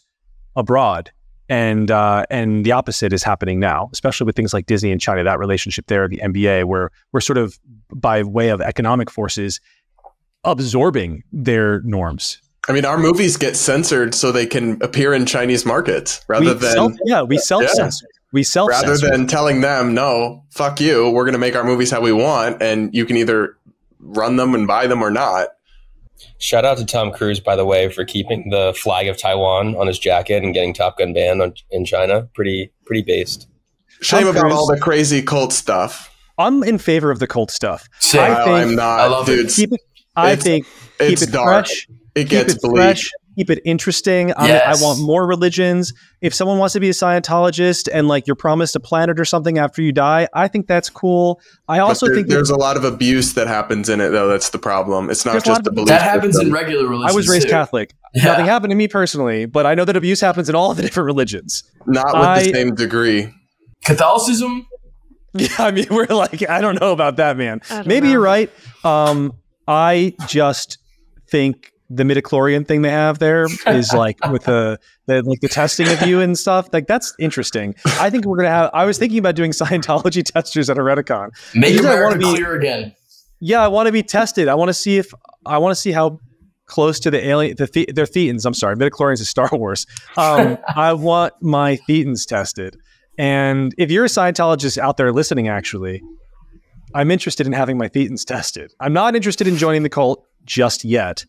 Speaker 1: abroad. And the opposite is happening now, especially with things like Disney and China, that relationship there, the NBA, where we're sort of by way of economic forces absorbing their norms.
Speaker 2: I mean, our movies get censored so they can appear in Chinese markets rather than telling them, no, fuck you, we're going to make our movies how we want, and you can either run them and buy them or not.
Speaker 7: Shout out to Tom Cruise, by the way, for keeping the flag of Taiwan on his jacket and getting Top Gun banned in China. Pretty based.
Speaker 2: Shame about all the crazy cult stuff.
Speaker 1: I'm in favor of the cult stuff.
Speaker 2: I'm not. I love it.
Speaker 1: Keep it
Speaker 2: dark.
Speaker 1: Fresh.
Speaker 2: It gets bleak.
Speaker 1: Fresh. Keep it interesting.
Speaker 8: Yes.
Speaker 1: I want more religions. If someone wants to be a Scientologist and like you're promised a planet or something after you die, I think that's cool. I also think
Speaker 2: there's a lot of abuse that happens in it, though. That's the problem. It's not just a belief
Speaker 8: that happens in regular religions.
Speaker 1: I was raised
Speaker 8: too.
Speaker 1: Catholic. Yeah. Nothing happened to me personally, but I know that abuse happens in all of the different religions.
Speaker 2: Not with the same degree.
Speaker 8: Catholicism?
Speaker 1: Yeah, I mean, we're like, I don't know about that, man. Maybe you're right. I just think the midichlorian thing they have there is like with the testing of you and stuff. Like that's interesting. I think we're gonna have. I was thinking about doing Scientology testers at a Redicon.
Speaker 8: Make America clear again.
Speaker 1: Yeah, I want to be tested. I want to see how close to the alien. They're thetans. I'm sorry, midichlorians is Star Wars. I want my thetans tested. And if you're a Scientologist out there listening, actually, I'm interested in having my thetans tested. I'm not interested in joining the cult just yet,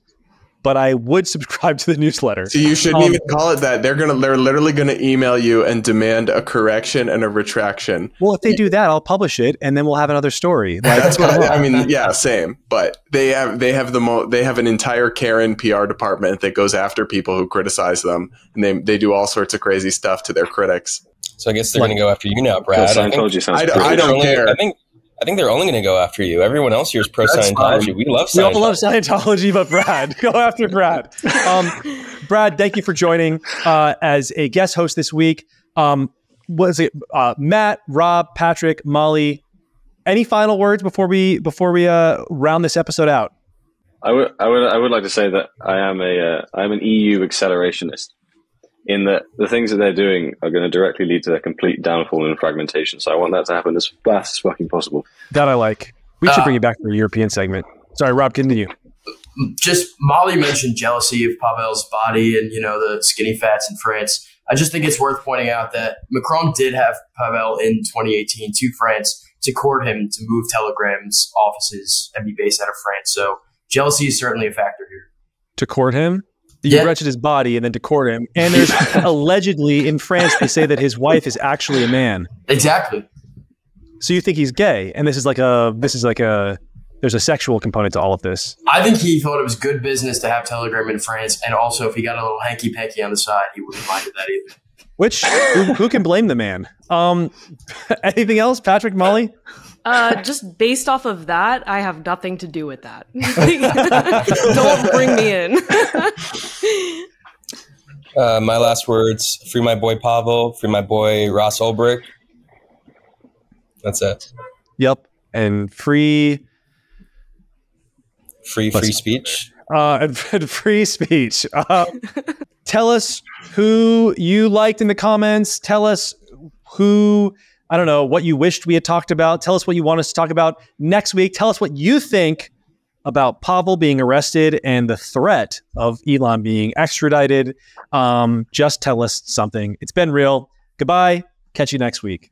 Speaker 1: but I would subscribe to the newsletter.
Speaker 2: So you shouldn't even call it that. They're literally gonna email you and demand a correction and a retraction.
Speaker 1: Well, if they do that, I'll publish it, and then we'll have another story. Like,
Speaker 2: that's what I mean. Yeah, same. But they have an entire Karen PR department that goes after people who criticize them, and they do all sorts of crazy stuff to their critics.
Speaker 7: So I guess they're going to go after you now, Brad.
Speaker 2: I don't care.
Speaker 7: I think they're only going to go after you. Everyone else here is pro Scientology. We love Scientology.
Speaker 1: We all love Scientology, but Brad, go after Brad. Brad, thank you for joining as a guest host this week. Was it Matt, Rob, Patrick, Molly? Any final words before we round this episode out?
Speaker 10: I would like to say that I'm an EU accelerationist, in that the things that they're doing are going to directly lead to their complete downfall and fragmentation. So I want that to happen as fast as fucking possible.
Speaker 1: That I like. We should bring you back to the European segment. Sorry, Rob, continue.
Speaker 8: Just Molly mentioned jealousy of Pavel's body and, the skinny fats in France. I just think it's worth pointing out that Macron did have Pavel in 2018 to France to court him to move Telegram's offices and be based out of France. So jealousy is certainly a factor here.
Speaker 1: To court him? You wretched his body and then to court him. And there's allegedly in France, they say that his wife is actually a man.
Speaker 8: Exactly.
Speaker 1: So you think he's gay? And there's a sexual component to all of this.
Speaker 8: I think he thought it was good business to have Telegram in France. And also if he got a little hanky-panky on the side, he wouldn't mind that either.
Speaker 1: Which, who can blame the man? Anything else, Patrick, Molly?
Speaker 9: Just based off of that, I have nothing to do with that. Don't bring me in.
Speaker 7: My last words, free my boy Pavel, free my boy Ross Ulbricht. That's it.
Speaker 1: Yep. And free
Speaker 7: speech.
Speaker 1: And free speech. Tell us who you liked in the comments. Tell us who... I don't know, what you wished we had talked about. Tell us what you want us to talk about next week. Tell us what you think about Pavel being arrested and the threat of Elon being extradited. Just tell us something. It's been real. Goodbye. Catch you next week.